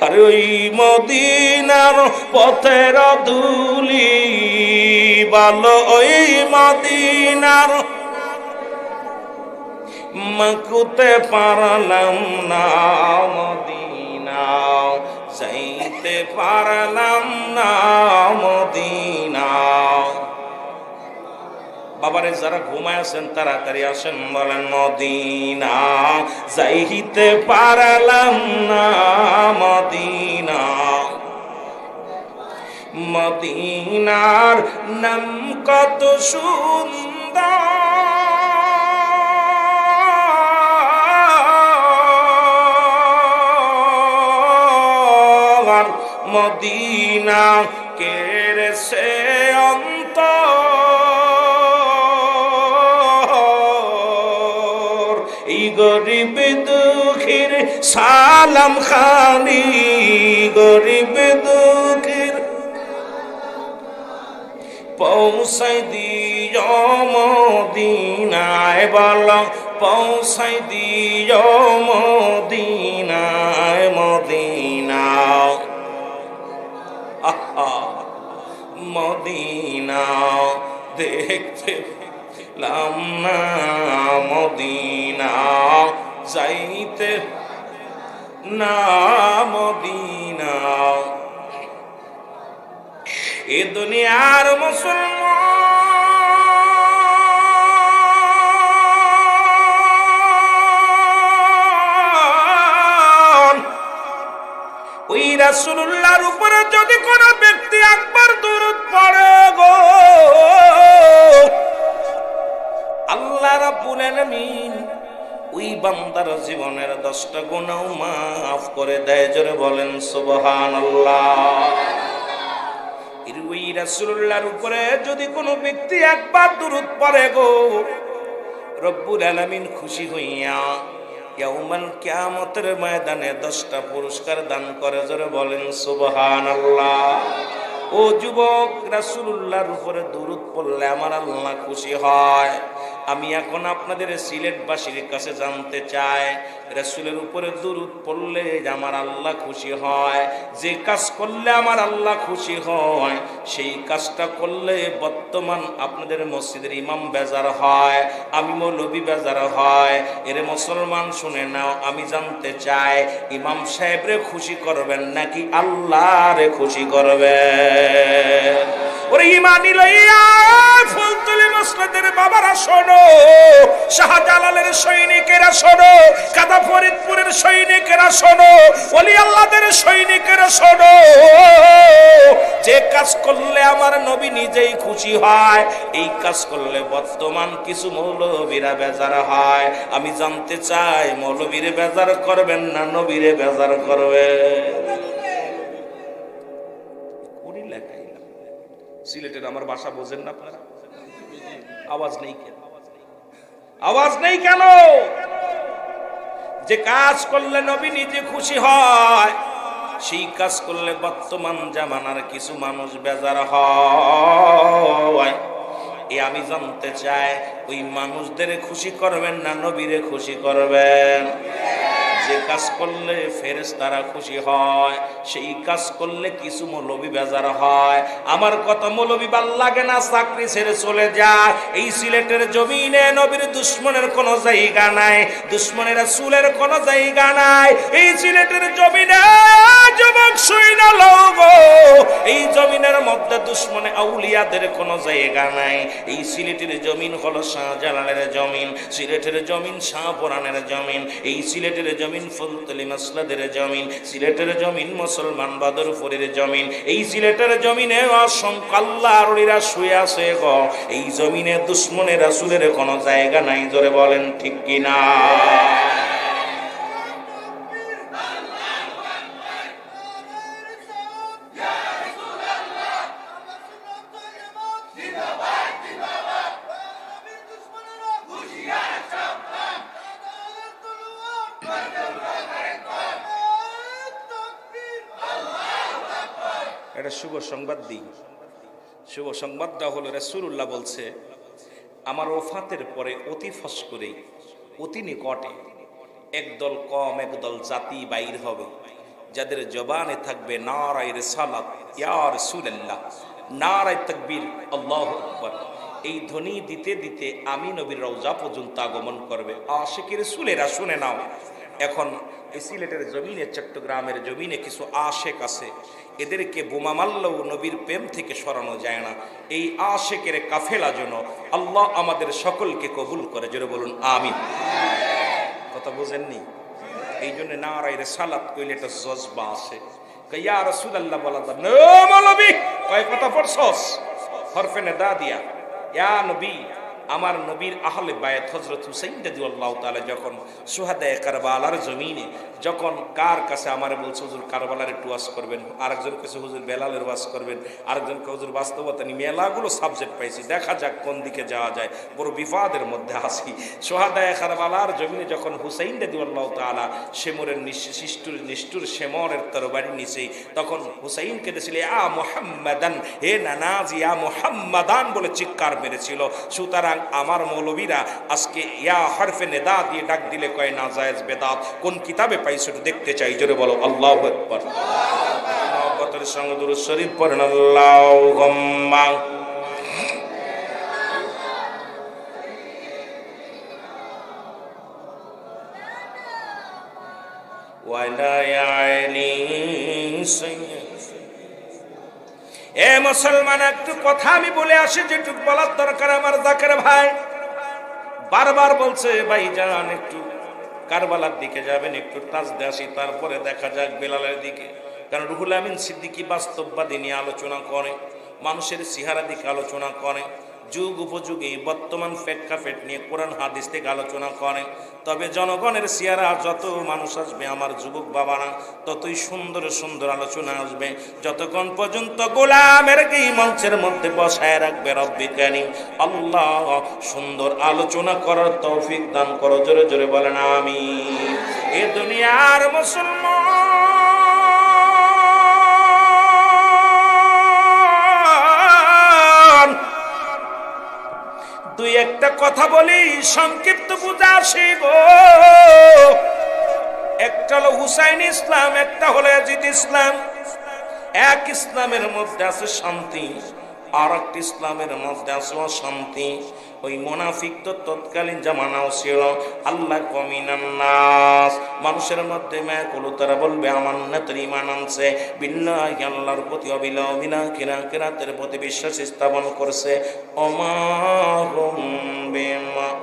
আরে ওই মদিনার পথের ধুলি বলো, ওই মদিনার মাখতে পারলাম না, মদিনা যাইতে পারলাম না, মদিনা। বাবারে যারা ঘুমায় আছেন তাড়াতাড়ি আসেন, বলেন মদিনা যাইতে পারলাম না, মদিনা। মদিনার নাম কত সুন্দর, মদিনা কেড়েছে অন্তর, এই গরিব দুঃখীর সালাম খানি, গরিব দুঃখীর পৌঁছাই দিও মদিনায়, বলো পৌঁছাই দিও মদিনায়, মদিনা। মদিনা দেখতে পেলাম না, মদিনা যাইতে না, মদিনা। এ দুনিয়ার মুসলমান ওই রাসূলুল্লাহর উপরে যদি কোন ব্যক্তি একবার দুরূদ পড়ে গো, আল্লাহ রাব্বুল আলামিন ওই বান্দার জীবনের 10টা গুনাহ মাফ করে দেয়। জোরে বলেন সুবহানাল্লাহ। ওই রাসূলুল্লাহর উপরে যদি কোনো ব্যক্তি একবার দুরূদ পড়ে গো, রব্বুল আলামিন খুশি হইয়া ইয়াউমাল কিয়ামতের ময়দানে 10টা পুরস্কার দান করে। জোরে বলেন সুবহানাল্লাহ। ও যুবক, রাসূলুল্লাহর উপরে দুরূদ পড়লে আমার আল্লাহ খুশি হয়। আমি এখন আপনাদের সিলেটবাসীর কাছে জানতে চাই, রাসূলের উপরে দুরূদ পড়লে আমার আল্লাহ খুশি হয়, যে কাজ করলে আমার আল্লাহ খুশি হয় সেই কাজটা করলে বর্তমান আপনাদের মসজিদের ইমাম বেজার হয়, আমি মৌলভী বেজার হয়। এর মুসলমান শুনে নাও, আমি জানতে চাই ইমাম সাহেবরে খুশি করবেন নাকি আল্লাহরে খুশি করবেন? ওরে ইমানি লইয়া ফুলতলি মসজিদের বাবারা শোনো, শাহজালালের সৈনিকেরা শোনো, কাদা ফরিদপুরের সৈনিকেরা শোনো, ওলি আল্লাহদের সৈনিকেরা শোনো, যে কাজ করলে আমার নবী নিজেই খুশি হয়, এই কাজ করলে বর্তমান কিছু মৌলবীরা বেজার হয়। আমি জানতে চাই মৌলবীরে বেজার করবেন না নবীরে বেজার করবেন? সিলেটের আমার ভাষা বোঝেন না আপনারা? আওয়াজ নেই কেন? আওয়াজ নেই কেন? যে কাজ করলে নবী নিজে খুশি হয়, সেই কাজ করলে বর্তমান জামানার কিছু মানুষ বেজার হয়। আমি জানতে চাই ওই মানুষদের খুশি করবেন না নবীরে খুশি করবেন? যে কাজ করলে ফেরেশতারা খুশি হয়, সেই কাজ করলে কিছু মৌলবী বেজার হয়। আমার কথা মৌলবী ভাল লাগে না, চাকরি ছেড়ে চলে যায়। এই সিলেটের জমিনে নবীর দুশ্মনের কোনো জায়গা নাই, দুশ্মনের রাসূলের কোনো জায়গা নাই। এই সিলেটের জমিনে যুবক শুইনা লোগো, এই জমিনের মধ্যে দুশ্মনে আউলিয়াদের কোনো জায়গা নাই। এই সিলেটের জমিন হলো শাহজালালের জমিন, সিলেটের জমিন শাহপুরানের জমিন, এই সিলেটের জমিন ফুলতলি মাসলাদের জমিন, সিলেটের জমিন মুসলমান বাদরপুরের জমিন। এই সিলেটের জমিনে অসংখ্য আল্লাহর ওলিরা শুয়ে আছে গো। এই জমিনে দুশ্মনের রাসূলের কোনো জায়গা নাই, জোরে বলেন ঠিক কিনা? এটা শুভ সংবাদ দিই। শুভ সংবাদটা হলো রাসূলুল্লাহ বলছে, আমার ওফাতের পরে অতি ফস করে অতি নিকটে একদল কম একদল জাতি বাইর হবে, যাদের জবানে থাকবে নারায়ে রিসালাত ইয়া রাসূলুল্লাহ, নারায়ে তাকবীর আল্লাহু আকবার। এই ধ্বনি দিতে দিতে আমি নবীর রওজা পর্যন্ত আগমন করবে। আশিকের রাসূলেরা শুনে নাও, এখন এই সিলেটের জমিনে, চট্টগ্রামের জমিনে কিছু আশেক আছে, এদেরকে বোমা মারলেও নবীর প্রেম থেকে সরানো যায় না। এই আশেকের কাফেলা যেন আল্লাহ আমাদের সকলকে কবুল করে, জোরে বলুন আমিন। কথা বুঝেননি? এই জন্য নারায়ে রিসালাত কইলে একটা জজবা আছে। ইয়া রাসূলুল্লাহ বলা যায় না, মৌলবী কয় কথা পড়ছস, হরফে নিদা দিয়া ইয়া নবী। আমার নবীর আহলে বায়াত হযরত হুসাইন রাদিয়াল্লাহু তাআলা যখন শুহাদায়ে কারবালার জমিনে, যখন কার কাছে আমারে বলছে হুজুর কারবালার একটু ওয়াজ করবেন, আরেকজন কাছে হুজুর বেলালের ওয়াজ করবেন, আরেকজনকে হুজুর বাস্তবতা নিয়ে মেলাগুলো সাবজেক্ট পাইছি, দেখা যাক কোন দিকে যাওয়া যায়, বড় বিপদের মধ্যে আছি। শুহাদায়ে কারবালার জমিনে যখন হুসাইন রাদিয়াল্লাহু তাআলা শেমরের নিষ্ঠুর শেমরের তরবারি নিচে, তখন হুসাইনকে দেখছিল ইয়া মুহাম্মাদান, হে নানাজ ইয়া মুহাম্মাদান বলে চিৎকার মেরেছিল। সুতরাং আমার মৌলবীরা আজকে ইয়া হরফে নিদা দিয়ে ডাক দিলে কয় না জায়েজ বেদাত। কোন কিতাবে পাইছো একটু দেখতে চাই, জোরে বলো আল্লাহু আকবার। মহব্বতের সঙ্গে দুরূদ শরীফ পড়েন আল্লাহুম্মা। ওয়ালা ইয়ানি এ মুসলমান, একটু কথা আমি বলে আসি, যেটুকু বলার দরকার আমার জাকের ভাই বারবার বলছে ভাইজান একটু কারবালার দিকে যাবেন, একটু তাজদে আসি, তারপরে দেখা যাক বেলালের দিকে। কারণ রুহুল আমিন সিদ্দিকী বাস্তববাদী নিয়ে আলোচনা করে, মানুষের চেহারা দিকে আলোচনা করে, যুগ উপযোগী বর্তমান প্রেক্ষাপট নিয়ে কোরআন হাদিস থেকে আলোচনা করে। তবে জনগণের চেহারা যত মানুষ আসবে আমার যুবক বাবারা, ততই সুন্দর সুন্দর আলোচনা আসবে। যতক্ষণ পর্যন্ত গোলামের এই মঞ্চের মধ্যে বসায় রাখবে রব্বি কারীম আল্লাহ, সুন্দর আলোচনা করার তৌফিক দান করো, জোরে জোরে বলেন আমিন। এ দুনিয়ার মুসলমান দুই একটা কথা বলি, সংক্ষিপ্ত বুঝা আসি গো। একটা হলো হুসাইন ইসলাম, একটা হলো ইয়াজিদ ইসলাম। এক ইসলামের মধ্যে আছে শান্তি, আর একটা ইসলামের মধ্যে আছে অশান্তি। ওই মুনাফিক তো তৎকালীন জামানাও ছিল। আল্লাহ কমিনান নাস, মানুষের মধ্যে মায়াকুল, তারা বলবে আমান্নাতের ঈমান আনছে, বিল্লাহি আল্লাহর প্রতি অবিলম্বিনা কিরাতের প্রতি বিশ্বাস স্থাপন করছে। ওমা হুম বিমুমিনিন,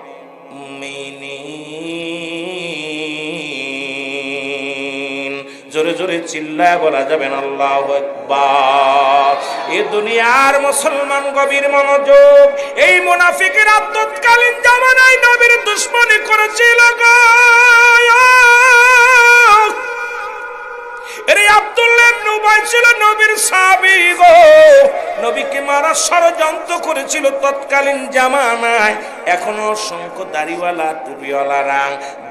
জোরে জোরে চিল্লায় বলা যাবেন আল্লাহু আকবার। এ দুনিয়ার মুসলমান গভীর মনোযোগ। এই মুনাফিকেরা তৎকালীন জামানায় নবীর দুশমনি করেছিল গো। এরে আব্দুল্লাহ ইবনে উবাই ছিল নবীর সাহাবী গো। নবীকে মারার ষড়যন্ত্র করেছিল তৎকালীন জামানায়। এখনো অসংখ্য দাড়িওয়ালা টুপিওয়ালারা,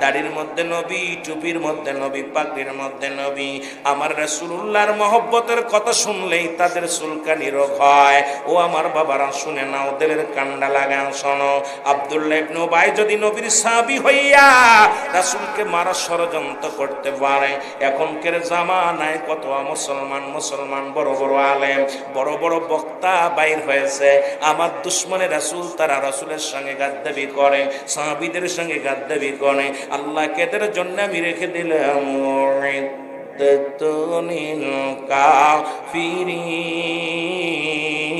দাড়ির মধ্যে নবী, টুপির মধ্যে নবী, পাগড়ির মধ্যে নবী। আমার রাসূলুল্লাহর মহব্বতের কথা শুনলেই তাদের চুলকানি রোগ হয়। ও আমার বাবারা শুনে নাও, দিলের কান্ডা লাগান শোনো। আব্দুল্লাহ ইবনে উবাই যদি নবীর সাহাবী হইয়া রাসূলকে মারার ষড়যন্ত্র করতে পারে, এখনকার জামানায় কত মুসলমান বড় বড় আলেম, বড় বড় বক্তা বাইর হয়েছে। আমার দুশমনে রাসূল, তারা রাসূলের সঙ্গে গাদ্দাবি করে, সাহাবীদের সঙ্গে গাদ্দাবি করে। আল্লাহকে এদের জন্য আমি রেখে দিলাম মুইদ্দাতুনিল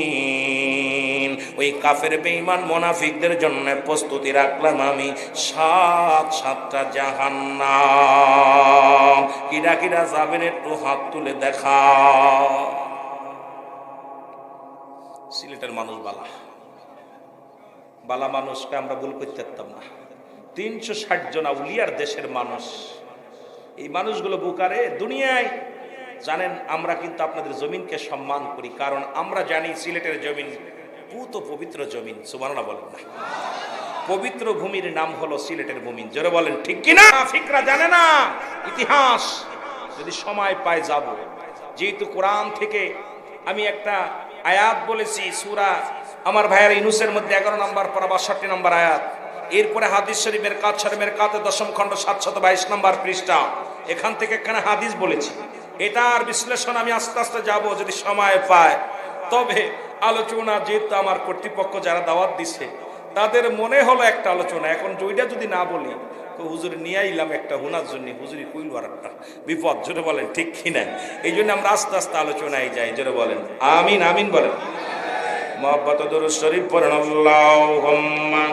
কাফিরিন। ওই কাফের বেঈমান মুনাফিকদের জন্য প্রস্তুতি রাখলাম আমি সাতটা জাহান্নাম। কিরা কিরা যাবেন একটু হাত তুলে দেখা। সিলেটের মানুষ বালা বালা মানুষকে আমরা ভুল করতে পারতাম না। 360 জন আউলিয়ার দেশের মানুষ, এই মানুষগুলো বুকারে দুনিয়ায় জানেন। আমরা কিন্তু আপনাদের জমিনকে সম্মান করি, কারণ আমরা জানি সিলেটের জমিন পুত পবিত্র জমিন। সুবহানাল্লাহ বলেন না? পবিত্র ভূমির নাম হলো সিলেটের ভূমি। জোরে বলেন ঠিক কিনা? ফিকরা জানে না ইতিহাস। যদি সময় পায় যাব। যেহেতু কোরআন থেকে আমি একটা আয়াত বলেছি, সূরা আমার ভাইয়ের ইউনূসের মধ্যে 11 নম্বর পরা 62 নম্বর আয়াত। এরপরে হাদিস শরীফের কাজ শরীফের কাতে 10ম খণ্ড 722 নম্বর পৃষ্ঠা। এখান থেকে এখানে হাদিস বলেছি। এটার বিশ্লেষণ আমি আস্তে আস্তে যাব যদি সময় পায়। তবে আলোচনা যেহেতু আমার কর্তৃপক্ষ যারা দাওয়াত দিছে তাদের মনে হলো একটা আলোচনা, এখন ওইটা যদি না বলি তো হুজুর নিয়ে আইলাম একটা হুনার জন্য, হুজুরি কইল আর একটা বিপদ। জোরে বলেন ঠিক কিনা? এই জন্য আমরা আস্তে আস্তে আলোচনায় যাই। জোরে বলেন আমিন। আমিন বলেন। মুহাব্বত দরুদ শরীফ পড়েন আল্লাহুম্মা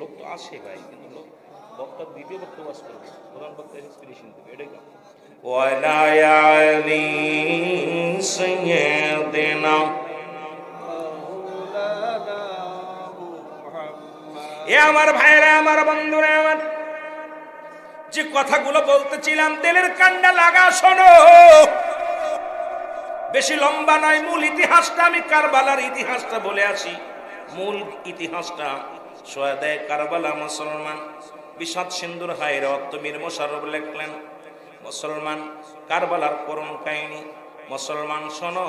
লোক তো আসে ভাই, কিন্তু লোক বক্তা দ্বিতীয় বক্তা ওয়াজ করবে, প্রধান বক্তা ইন্সপিরেশন দেবে, এটাই কাম। ওয়ালা আলি সাইয়্যিদিনা এ আমার ভাইরা, আমার বন্ধুরা, আমার যে কথাগুলো বলতেছিলাম দিলের কান্ডা লাগা শোনো। বেশি লম্বা নয়, মূল ইতিহাসটা আমি কারবালার ইতিহাসটা বলে আসি। মূল ইতিহাসটা শোহাদে কারবালা মুসলমান বিষাদ সিন্ধুর হায় রক্ত মীর মোশাররফ লিখলেন। মুসলমান কারবালার করুণ কাহিনী। মুসলমান শোনো,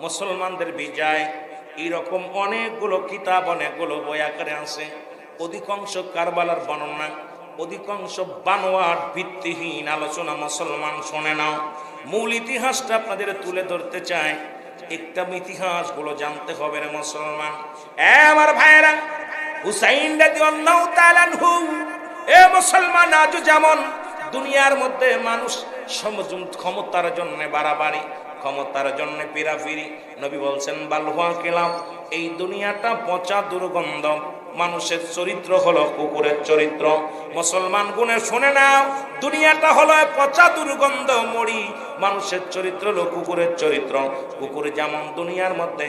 মুসলমানদের বিজয় এরকম অনেকগুলো কিতাব, অনেকগুলো বই আকারে আছে। অধিকাংশ কারবালার বর্ণনা, অধিকাংশ বানোয়াট ভিত্তিহীন আলোচনা। মুসলমান শোনে নাও, মূল ইতিহাসটা আপনাদের তুলে ধরতে চাই। একটা ইতিহাসগুলো জানতে হবে রে মুসলমান। আমার ভাইয়েরা, হুসাইন রাদিয়াল্লাহু তাআলা আনহু, এ মুসলমান, আজ যেমন দুনিয়ার মধ্যে মানুষ ক্ষমতার জন্য বাড়াবাড়ি, ক্ষমতার জন্য পিরাফিরি, নবী বলছেন বালহুয়া কেলাম, এই দুনিয়াটা পচা দুর্গন্ধ। মানুষের চরিত্র হলো কুকুরের চরিত্র। মুসলমান গুণে শুনে নাও, দুনিয়াটা হলো পচা দুর্গন্ধ মরি, মানুষের চরিত্র হলো কুকুরের চরিত্র। কুকুর যেমন দুনিয়ার মধ্যে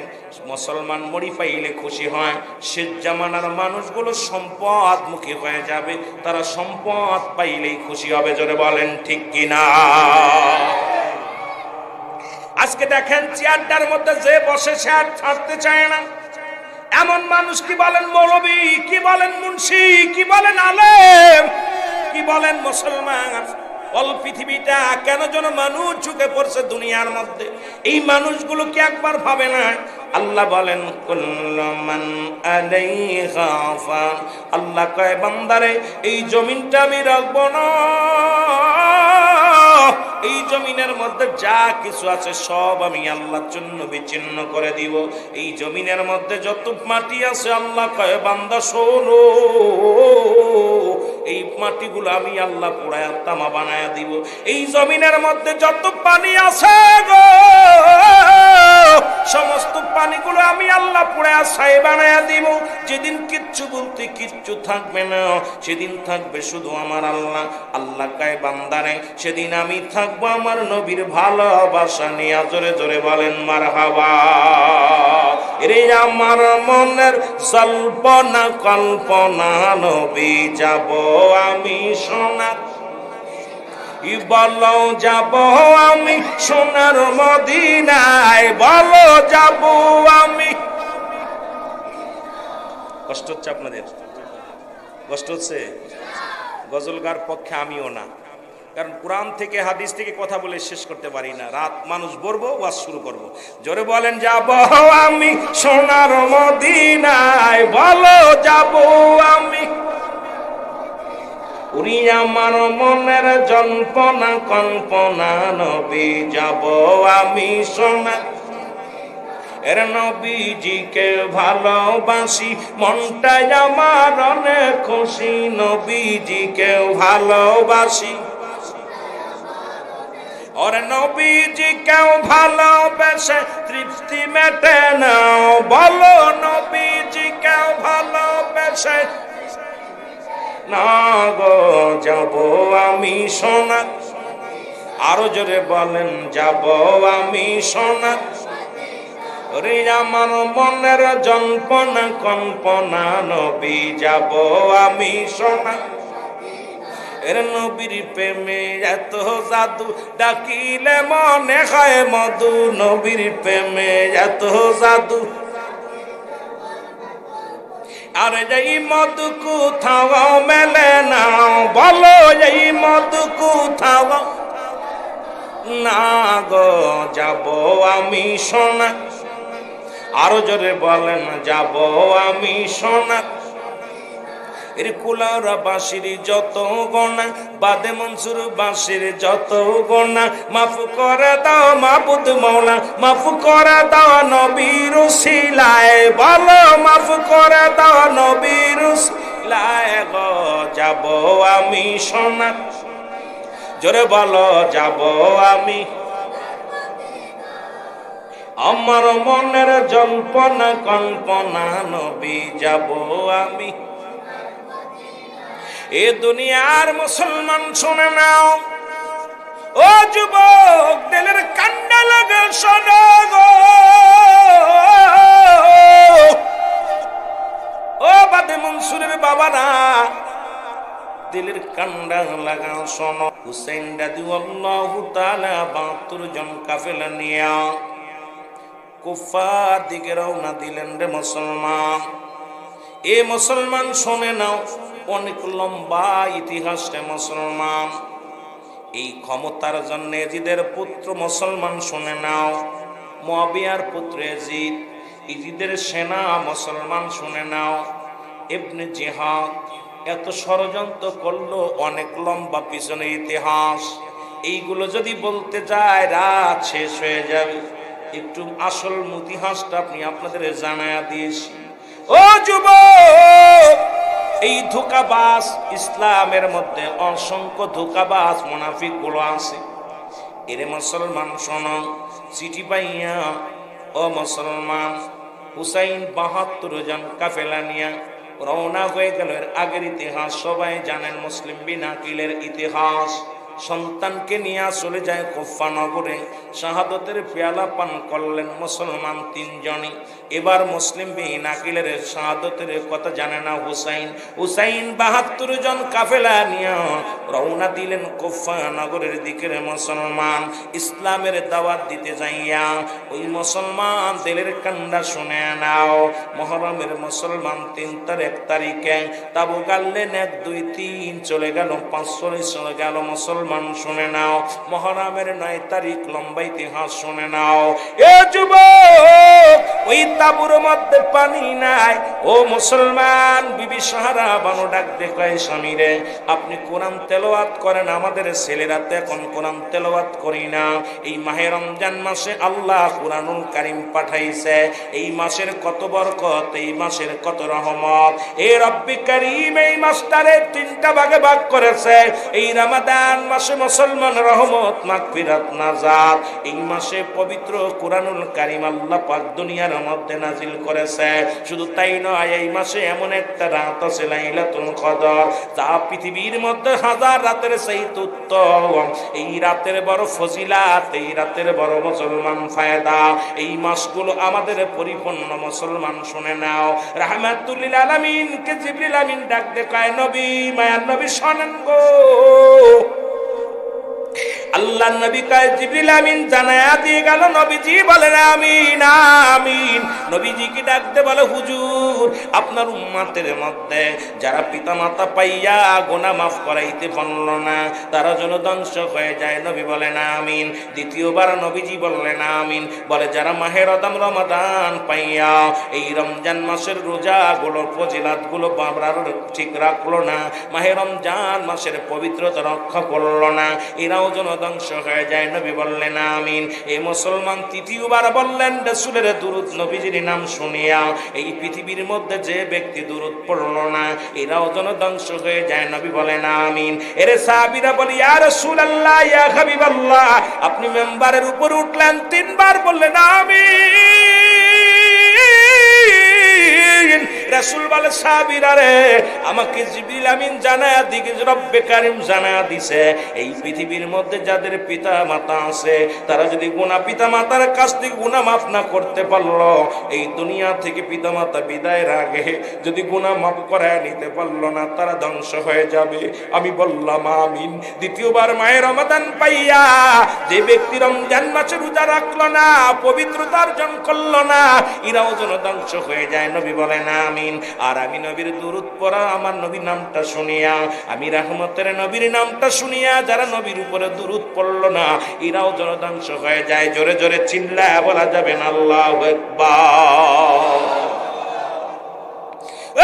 মুসলমান মরি পাইলে খুশি হয়, সে জামানার মানুষগুলো সম্পদমুখী হয়ে যাবে, তারা সম্পদ পাইলেই খুশি হবে। জোরে বলেন ঠিক কিনা? আজকে দেখেন চেয়ারটার মধ্যে যে বসে সে আর ছাড়তে চায় না। এমন মানুষ কি বলেন মৌলবী, কি বলেন মুন্সি, কি বলেন আলেম, কি বলেন মুসলমান। অল পৃথিবীটা কেন যেন মানুষ ঝুঁকে পড়ছে দুনিয়ার মধ্যে। এই মানুষগুলো কি একবার ভাবে না? আল্লাহ বলেন কুল্লু মান আলাইহা ফান। আল্লাহ কয় বান্দারে, এই জমিনটা আমি রাখবো না, এই জমিনের মধ্যে যা কিছু আছে সব আমি আল্লাহর জন্য বিচ্ছিন্ন করে দিব। এই জমিনের মধ্যে যত মাটি আছে আল্লাহ কয় বান্দা শোনো, এই মাটিগুলো আমি আল্লাহ পোড়ায়া তামা বানায়া দিব। এই জমিনের মধ্যে যত পানি আছে গো, সমস্ত পানিগুলো আমি আল্লাহ পুড়ে ছাই বানায়া দিব। যেদিন কিচ্ছু বলতে কিচ্ছু থাকবে না, সেদিন থাকবে শুধু আমার আল্লাহ। আল্লাহ কায় বান্দারে, সেদিন আমি থাকবো আমার নবীর ভালোবাসা নিয়ে। জোরে জোরে বলেন মারহাবা। রে আমার মনের জল্পনা কল্পনা, নবী যাব আমি সোনার, বলো যাব আমি সোনার মদিনায়, বলো যাব আমি। কষ্ট হচ্ছে আপনাদের? কষ্ট হচ্ছে? গজল গার পক্ষে আমিও না, কারণ কোরআন থেকে হাদিস থেকে কথা বলে শেষ করতে পারি না। রাত মানুষ বলবো, ওয়াজ শুরু করব। জোরে বলেন যাব আমি সোনার মদিনায়, বলো যাব আমি। উনি আমার মনের জল্পনা কল্পনা, নবী যাব আমি সোনা। এর নবীজিকে ভালোবাসি, মনটাই আমার অনেক খুশি। নবীজিকে ভালোবাসি, ওরে নবীজিকেও ভালোবেসে তৃপ্তি মেটে না, বলো নবীজিকেও ভালোবেসে না গো যাব আমি সোনা। আরো জোরে বলেন যাব আমি সোনা। রে আমার মনের জল্পনা কল্পনা, নবী যাব আমি সোনা। এর নবীর প্রেমে এত জাদু, ডাকিলে মনে হয় মধু। নবীর প্রেমে এত জাদু, আর এই মধু কোথাও মেলে না, বলো এই মধু কোথাও না গো যাব আমি সোনা। আরো জোরে বলেন যাব আমি সোনা। এর কুলারা বাঁশির যত গোনা, বাদে মনসুর বাঁশির যত গোনা, মাফ করে দাও মাবুদ মৌলা, মাফ করে দাও নবীর উসিলায়, বলো মাফ করে দাও নবীর উসিলায় গো যাব আমি সোনা। জোরে বলো যাব আমি। আমার মনের জল্পনা কল্পনা, নবী যাব আমি। এ দুনিয়ার মুসলমান শুনে নাও, ও যুবক দিলের কান্না লাগে শোনো গো, ও বাদে মনসুরের বাবারা দিলের কান্না লাগাও শোনো। হুসাইন রাদিয়াল্লাহু তাআলা ৭২ জন কাফেলা নিয়ে কুফার দিকে রওনা দিলেন। রে মুসলমান, এ মুসলমান শুনে নাও, অনেক লম্বা ইতিহাস রে মুসলমান। এই ক্ষমতার জন্য এজিদের পুত্র মুসলমান শুনে নাও, মুয়াবিয়ার পুত্র এজিদ, ইজিদের সেনা মুসলমান শুনে নাও। ইবনে জিহাদ এত ষড়যন্ত্র করলো, অনেক লম্বা পিছনের ইতিহাস। এইগুলো যদি বলতে যায় রাত শেষ হয়ে যাবে। একটু আসল ইতিহাসটা আপনাদের জানায়া দিয়েছি। ও যুবক, এই ধোঁকাবাজ ইসলামের মধ্যে অসংখ্য ধোঁকাবাজ মুনাফিক গুলো আছে। এরে মুসলমান শোনো, চিঠি পাইয়া ও মুসলমান, হুসাইন ৭২ জন কাফেলা নিয়া রওনা হয়ে গেল। এর আগের ইতিহাস সবাই জানেন, মুসলিম বিন আকিলের ইতিহাস। সন্তানকে নিয়ে চলে যায় কুফা নগরে, শাহাদতের পেয়ালা পান করলেন মুসলমান ৩ জনই। এবার মুসলিম বিন আকিলের শাহাদতের কথা জানে না হুসাইন। হুসাইন ৭২ জন কাফেলা নিয়ে রওনা দিলেন কুফা নগরের দিকে। মুসলমান ইসলামের দাওয়াত দিতে যাইয়া ওই মুসলমান দিলের কান্ডা শুনে নাও। মুহররমের মুসলমান ৩ তারিখে তাবুক গাললেন, ১, ২, ৩ চলে গেল, ৫ চলে গেল। মুসলমান শুনে নাও, মুহররমের ৯ তারিখ লম্বা ইতিহাস শুনে নাও। এ যুবক, ওই তাবুর মধ্যে পানি নাই। ও মুসলমান, বিবি সাহারা বানু ডাক দেখায় স্বামীরে, আপনি কোরআন তেলাওয়াত করেন, আমাদের ছেলেরা তো এখন কোরআন তেলাওয়াত করি না। এই মাহে রমজান মাসে আল্লাহ কুরআনুল কারীম পাঠাইছে, এই মাসের কত বরকত, এই মাসের কত রহমত। এ রব্বি কারীম এই মাসটারে তিনটা ভাগে ভাগ করেছে। এই রমাদান মাসে মুসলমান রহমত, মাগফিরাত, নাজাত। এই মাসে পবিত্র কুরআনুল কারীম আল্লাহ পাক দুনিয়ার মধ্যে নাজিল করেছে। শুধু তাই নয়, এই মাসে এমন একটা রাত আছে লাইলাতুল কদর, যা পৃথিবীর মধ্যে হাজার রাতের চাইতে উত্তম। এই রাতের বড় ফজিলাত, এই রাতের বড় মুসলমান ফায়দা। এই মাসগুলো আমাদের পরিপূর্ণ মুসলমান শুনে নাও। রাহমাতুল লিল আলামিন কে জিবরিল আমিন ডাক দেখায়, নবী, মায়ার নবী শোনেন গো। আল্লাহ নবী কয়, জিবরিল আমিন জানায়া দিয়ে গেল। নবীজি বলেন আমিন আমিন। নবীজি কি ডাকতে বলে, হুজুর আপনার উম্মতের মধ্যে যারা পিতামাতা পাইয়া গুনাহ মাফ করাইতে পারল না, তারা যেন ধ্বংস হয়ে যায়। নবী বলেন আমিন। দ্বিতীয়বার নবীজি বললেন আমিন। বলে যারা মাহে রমাদান পাইয়া এই রমজান মাসের রোজাগুলোর ফজিলাতগুলো বাবরার ঠিক রাখলো না, মাহে রমজান মাসের পবিত্রতা রক্ষা করলো না, এরাও যেন ধ্বংস হয়ে যায়। নবী বললেন আমিন। এই মুসলমান তৃতীয়বার বললেন রাসূলের দুরূদ নবীজির নাম শুনিয়া এই পৃথিবীর মধ্যে যে ব্যক্তি দুরূদ পড়লো না, এরাও যেন ধ্বংস হয়ে যায়। নবী বলেন আমিন। এরে সাহাবীরা বলি, ইয়া রাসূলুল্লাহ, ইয়া হাবিবাল্লাহ, আপনি মেম্বারের উপর উঠলেন, তিনবার বললেন আমিন। রাসূল বলে, সাহাবীরা রে, আমাকে জিবরিল আমিন জানায়া দিকে রব্বে কারীম জানায়া দিছে, এই পৃথিবীর মধ্যে যাদের পিতা মাতা আছে, তারা যদি গুনাহ পিতা মাতার কাছ থেকে গুনাহ মাফ না করতে পারলো, এই দুনিয়া থেকে পিতা মাতা বিদায়ের আগে যদি গুনাহ মাফ করায় নিতে পারলো না, তারা ধ্বংস হয়ে যাবে। আমি বললাম আমিন। দ্বিতীয়বার মাহে রমাদান পাইয়া যে ব্যক্তি রমজান মাসে রোজা রাখলো না, পবিত্রতা অর্জন করলো না, এরাও যেন ধ্বংস হয়ে যায়। নবী বলেন আমিন। আর আমি নবীর দুরূদ পড়া, আমার নবীর নামটা শুনিয়া, আমি রহমতের নবীর নামটা শুনিয়া যারা নবীর উপরে দুরূদ পড়লো না, এরাও যেন ধ্বংস হয়ে যায়। জোরে জোরে চিল্লায়া বলা যাবে না আল্লাহু আকবার।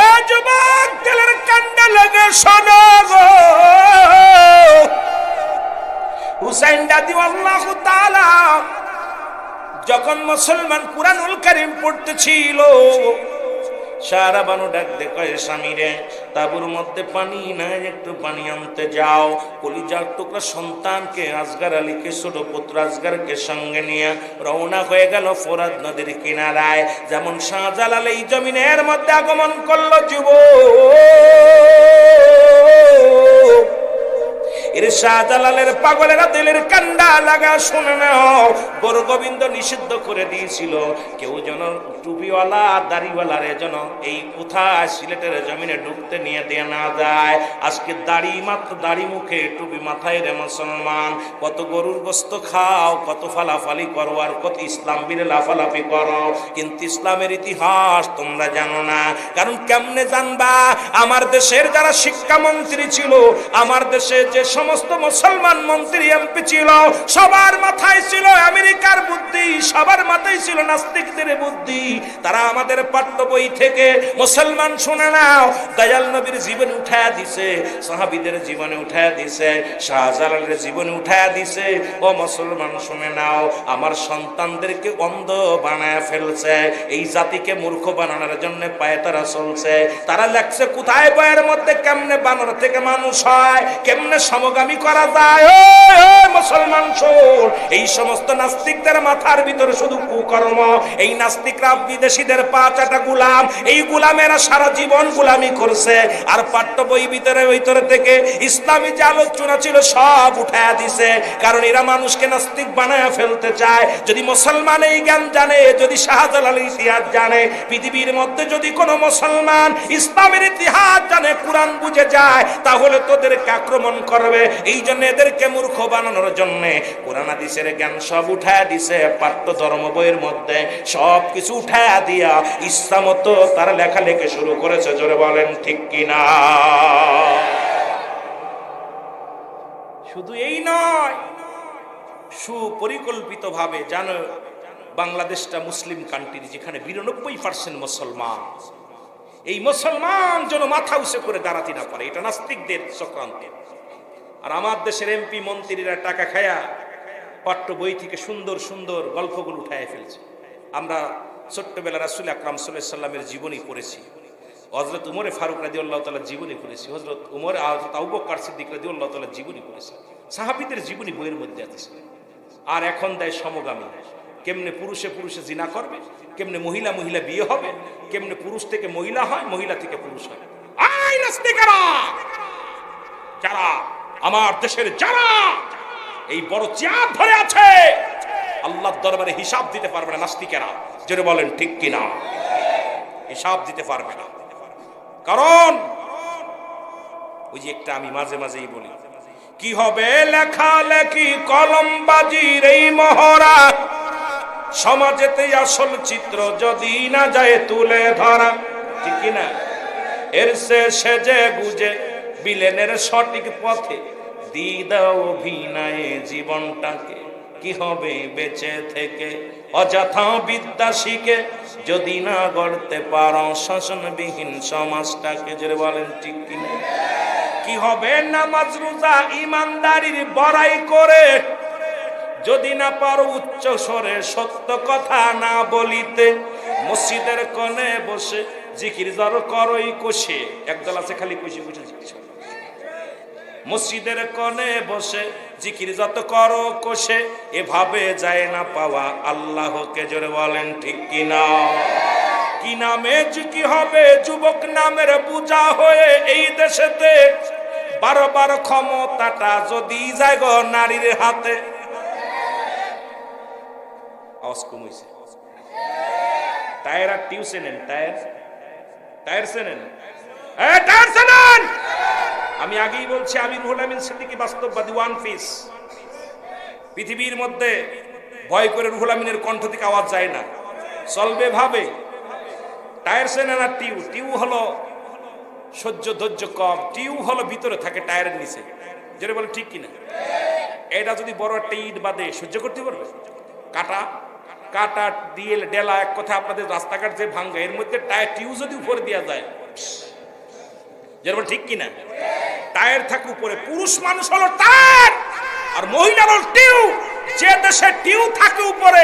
ও যুবক, দিলের কান্না লাগে শোনো গো। হুসাইন রাদিয়াল্লাহু তাআলা যখন মুসলমান কুরআনুল কারীম পড়তেছিল, সারা বানু ডাক দেখায় স্বামীরে, তাবুর মধ্যে পানি নাই, একটু পানি আনতে যাও। কলিজার টুকরা সন্তানকে আসগার আলীকে, ছোট পুত্র আসগারকে সঙ্গে নিয়ে রওনা হয়ে গেল ফোরাত নদীর কিনারায়। যেমন শাহজালাল এই জমিনের মধ্যে আগমন করলো যুবক, এর শাহজালালের পাগলেরা দিলের কান্ডা লাগা শুনে নাও। বড় গোবিন্দ নিষিদ্ধ করে দিয়েছিল কেউ যেন টুপিওয়ালা দাড়িওয়ালারে যেন এই কোথায় সিলেটের জমিনে ঢুকতে নিয়ে দেয়া না যায়। আজকে দাড়ি, মাত্র দাড়ি মুখে টুপি মাথায় রে মুসলমান, কত গরুর গোস্ত খাও, কত ফালাফালি করো, আর কত ইসলাম বিরে লাফালাফি করো, কিন্তু ইসলামের ইতিহাস তোমরা জানো না। কারণ কেমনে জানবা? আমার দেশের যারা শিক্ষামন্ত্রী ছিল, আমার দেশে যে সমস্ত মুসলমান মন্ত্রী এমপি ছিল, সবার মাথায় ছিল আমেরিকার বুদ্ধি, সবার মাথায় ছিল নাস্তিকদের বুদ্ধি। তারা আমাদের পাঠ্য বই থেকে মুসলমান শুনে নাও, দয়াল নবীর জীবন উঠায়া দিছে, সাহাবীদের জীবনে উঠায়া দিছে, শাহজালালের জীবনে উঠায়া দিছে। ও মুসলমান শুনে নাও, আমার সন্তানদেরকে অন্ধ বানায় ফেলছে, এই জাতিকে মূর্খ বানানোর জন্য পায়ে তারা চলছে। তারা লেখছে কোথায় বইয়ের মধ্যে কেমনে বানর থেকে মানুষ হয়, কেমনে সমগামী করা যায়। ও মুসলমান শোন, এই সমস্ত নাস্তিকদের মাথার ভিতরে শুধু কুকর্ম। এই নাস্তিকরা বিদেশিদের পা চাটা গুলাম, এই গুলামেরা সারা জীবন গুলামি করছে, আর পাঠ্য বই ভিতরে থেকে ইসলামী যে আলোচনা ছিল সব উঠায়া দিছে। কারণ এরা মানুষকে নাস্তিক বানায় ফেলতে চায়। যদি মুসলমান এই জ্ঞান জানে, যদি শাহজালালের ইতিহাস জানে, পৃথিবীর মধ্যে যদি কোনো মুসলমান ইসলামের ইতিহাস জানে, কোরআন বুঝে যায়, তাহলে তোদেরকে আক্রমণ করবে। এই জন্য এদেরকে মূর্খ বানানোর জন্য কোরআন হাদিসের জ্ঞান সব উঠায়া দিছে। পাঠ্য ধর্ম বইয়ের মধ্যে সব কিছু উঠায়া দিয়া ইসলামত তারা লেখালেখি শুরু করেছে। জোরে বলেন ঠিক কিনা? শুধু এই নয়, সুপরিকল্পিত ভাবে জানো বাংলাদেশটা মুসলিম কান্ট্রি, যেখানে 92% মুসলমান। এই মুসলমান যেন মাথা উঁচু করে দাঁড়াতে না পারে, এটা নাস্তিকদের চক্রান্ত। আর আমার দেশের এমপি মন্ত্রীরা টাকা খায়া পাঠ্য বই থেকে সুন্দর সুন্দর গল্পগুলো উঠায় ফেলছে। আমরা ছোট্টবেলা রাসূল আকরাম সাল্লাল্লাহু আলাইহি সাল্লামের জীবনী পড়েছি, হযরত উমরে ফারুক রাদিয়াল্লাহু তাআলার জীবনী পড়েছি, হযরত উমর হযরত আবু বকর সিদ্দিক রাদিয়াল্লাহু তাআলার জীবনী পড়েছি, সাহাবীদের জীবনী বইয়ের মধ্যে আছে। আর এখন দেয় সমগামী, কেমনে পুরুষে পুরুষে জিনা করবে, কেমনে মহিলা মহিলা বিয়ে হবে, কেমনে পুরুষ থেকে মহিলা হয়, মহিলা থেকে পুরুষ হয়। আই নাস্তিকেরা, যারা আমার দেশের যারা এই বড় চেয়ার ধরে আছে, আল্লাহর দরবারে হিসাব দিতে পারবে না নাস্তিকেরা। জোরে বলেন ঠিক কিনা? হিসাব দিতে পারবে না। কারণ ওই যে একটা আমি মাঝে মাঝেই বলি, কি হবে লেখালেখি কলমবাজির এই মহড়া, সমাজেতে আসল চিত্র যদি না যায় তুলে ধরা, ঠিক কিনা? এর সেজে গুজে বিলেনের সঠিক পথে দিয়ে দাও অভিনয়ে জীবনটাকে, কি হবে বেঁচে থেকে অযথা বিদ্যা শিখে যদি না গড়তে পারো শাসনবিহীন সমাজটাকে। জোরে বলেন ঠিক কিনা? কি হবে নামাজ রোজা ইমানদারির বড়াই করে যদি না পারো উচ্চ স্বরে সত্য কথা না বলিতে, মসজিদের কোণে বসে জিকির জর করই কোষে, একদল আছে খালি কোষে কোষে জিকির, মসজিদের কোণে বসে জিকির যত করো কোষে, এভাবে যায় না পাওয়া আল্লাহকে। জোরে বলেন ঠিক কিনা? কি নামে কি হবে যুবক নামের পূজা হয়ে এই দেশেতে, বারবার ক্ষমতাটা যদি যায় গো নারীর হাতে। আওয়াজ কম হইছে। টায়ার আর টিউ চেনেন? টায়ার টায়ার চেনেন? টায়ার চেনেন? আমি আগেই বলছি, আমি রুহুল আমিন সিদ্দিকী বাস্তববাদী, ওয়ান পিস। পৃথিবীর মধ্যে ভয় করে রুহুল আমিনের কণ্ঠ থেকে আওয়াজ যায় না, চলবে ভাবে। টায়ার চেনেন? আর টিউ, টিউ হলো সহ্য ধৈর্য কম, টিউ হলো ভিতরে থাকে টায়ারের নিচে। যেটা বলে ঠিক কিনা? এটা যদি বড় একটা ইট বাদে সহ্য করতে পারবে? কাটা কাটা দিয়ে ডেলা, এক কথা আপনাদের রাস্তাঘাট যে ভাঙ্গা, এর মধ্যে টায়ার টিউ যদি উপরে দেওয়া যায়, যেটা ঠিক কিনা? টায়ার থাকে উপরে, পুরুষ মানুষ হলো টায়ার আর মহিলা হলো টিউ। যে দেশে টিউ থাকে উপরে,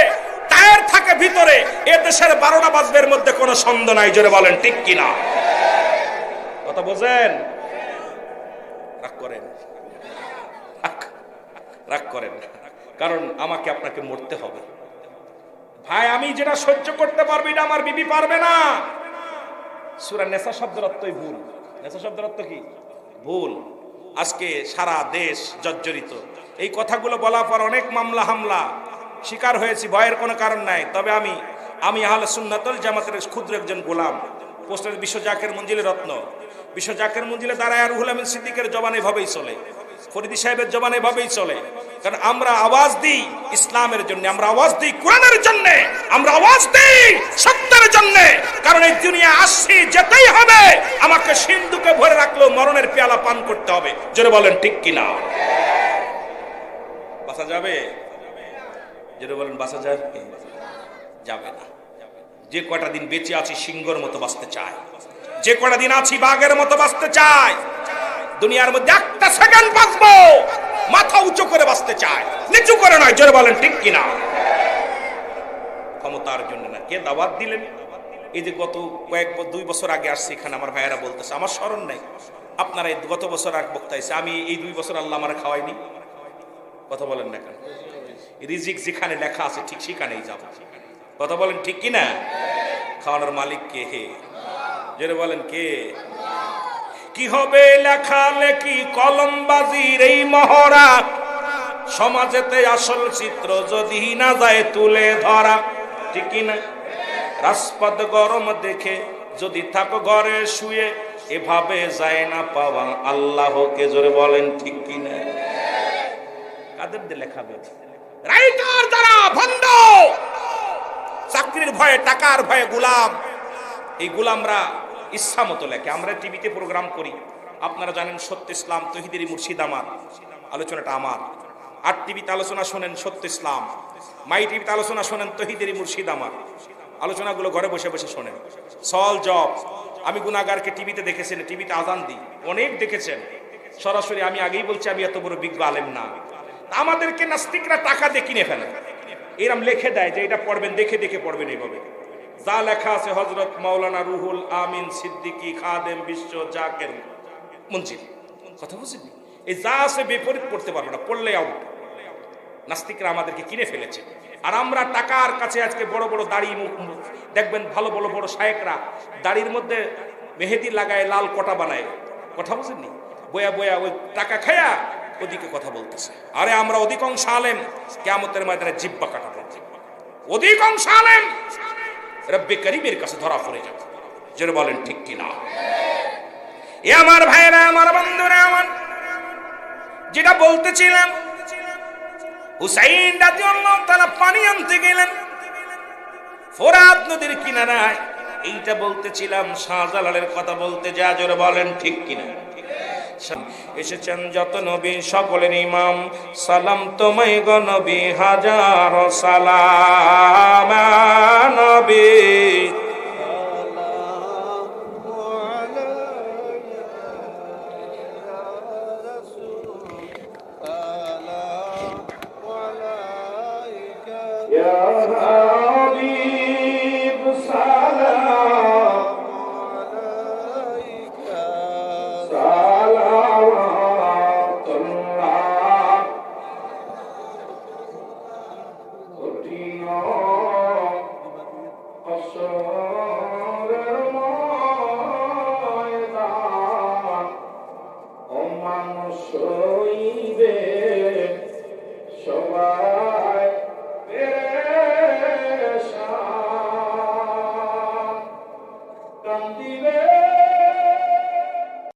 টায়ার থাকে ভিতরে, এ দেশের 12টা বাজবের মধ্যে কোনো সন্দেহ নাই। জোরে বলেন ঠিক কিনা? কথা বোঝেন? রাগ করেন, রাগ করেন, কারণ আমাকে আপনাকে মরতে হবে ভাই। আমি যেটা সহ্য করতে পারবি না আমার বিবি পারবে না। সূরা নেসা শব্দের অর্থই ভুল। নেসা শব্দের অর্থ কি? ভুল। আজকে সারা দেশ জর্জরিত। এই কথাগুলো বলার পর অনেক মামলা হামলা শিকার হয়েছি, ভয়ের কোনো কারণ নাই। তবে আমি আহলে সুন্নাত ওয়াল জামাতের ক্ষুদ্র একজন গোলাম। পোস্টার বিশ্ব জাকের মঞ্জিলের রত্ন, বিশ্ব জাকের মঞ্জিলে দাঁড়ায় রুহুল আমিন সিদ্দিকের জবানে ভাবেই চলে, ফরিদি সাহেবের জবানে ভাবেই চলে। কারণ আমরা আওয়াজ দিই ইসলামের জন্য, আমরা আওয়াজ দিই কোরআনের জন্য, আমরা আওয়াজ দিই সত্যের জন্য। কারণ এই দুনিয়া আসছি, যেতেই হবে। আমাকে সিন্ধুকে ভরে রাখলেও মরণের পেয়ালা পান করতে হবে। জোরে বলেন ঠিক কিনা? বাঁচা যাবে? জোরে বলেন বাঁচা যাবে? যাবে না। যে কটা দিন বেঁচে আছি সিংহর মতো বাঁচতে চাই, যে কটা দিন আছি বাঘের মতো বাঁচতে চাই। দুনিয়ার মধ্যে একটা সেকেন্ড বাঁচবো, মাথা উঁচু করে বাঁচতে চাই, নিচু করে নয়। জোরে বলেন ঠিক কিনা? ক্ষমতার জন্য না। কে দাওয়াত দিলেন? এই যে গত 2 বছর আগে আসছে এখানে, আমার ভাইয়েরা বলতেছে, আমার স্মরণ নাই। আপনারা এই গত বছর আগ বক্তাইছে, আমি এই 2 বছর আল্লাহ আমার খাওয়াইনি। কথা বলেন না কেন? রিজিক যেখানে লেখা আছে ঠিক সেখানেই যাব। কথা বলেন ঠিক কিনা? খাওয়ানোর মালিক কে? হে, জোরে বলেন কে? কি হবে লেখালেখি কলমবাজির এই মহড়া, সমাজেতে আসল চিত্র যদি না যায় তুলে ধরা, ঠিক কিনা? রাজপথ গরম দেখে যদি থাকো ঘরে শুয়ে, এভাবে যায় না পাওয়া আল্লাহকে। জোরে বলেন ঠিক কিনা? কাদের দিয়ে লেখাবে? রাইটার যারা ভণ্ড, চাকরির ভয়ে টাকার ভয়ে গোলাম, এই গোলামরা ইচ্ছা মতো লেখে। আমরা টিভিতে প্রোগ্রাম করি, আপনারা জানেন সত্য ইসলাম তৌহিদের মুর্শিদ আমার, আলোচনাটা আমার। আর টিভিতে আলোচনা শোনেন সত্য ইসলাম, মাই টিভিতে আলোচনা শোনেন তহিদের মুর্শিদ আমার, আলোচনাগুলো ঘরে বসে বসে শোনেন। সল জব, আমি গুনাহগারকে টিভিতে দেখেছেন, টিভিতে আজান দিই, অনেক দেখেছেন। সরাসরি আমি আগেই বলছি আমি এত বড় বিজ্ঞ আলেম না। আমাদেরকে নাস্তিকরা টাকা দিয়ে কিনে ফেলে, এরম লিখে দেয় যে এটা পড়বেন, দেখে দেখে পড়বেন। এইভাবে যা লেখা আছে হযরত মাওলানা রুহুল আমিন সিদ্দিকী খাদেম বিশ্ব জাকের মঞ্জিল, কথা বুঝলি? এই যা আছে বিপরীত পড়তে পারবে না, পড়লে আউট। নাস্তিকরা আমাদেরকে কিনে ফেলেছে। আর আমরা টাকার কাছে আজকে বড় বড় দাড়ি, দেখবেন ভালো বড় বড় শায়েকরা দাড়ির মধ্যে মেহেদি লাগায়, লাল কটা বানায়, কথা বুঝেননি? বয়া বয়া ওই টাকা খায়া ওদিকে কথা বলতেছে। আরে আমরা অধিকাংশ আলেম কিয়ামতের ময়দানে জিহ্বা কাটাবো, অধিকাংশ আলেম রব্বে করিমের কাছে ধরা পড়ে যাবে। যারা বলেন ঠিক কিনা? এ আমার ভাইরা, আমার বন্ধুরা, আমার যেটা বলতেছিলাম, হুসাইন রাদিয়াল্লাহু তাআলা পানি আনতে গেলেন ফোরাত নদীর কিনারায়। এইটা বলতেছিলাম, শাহজালালের কথা বলতে যা, জোরে বলেন ঠিক কিনা? এসেছেন যত নবী সকলের ইমাম, সালাম তোমায় গো নবী, হাজার সালাম নবী।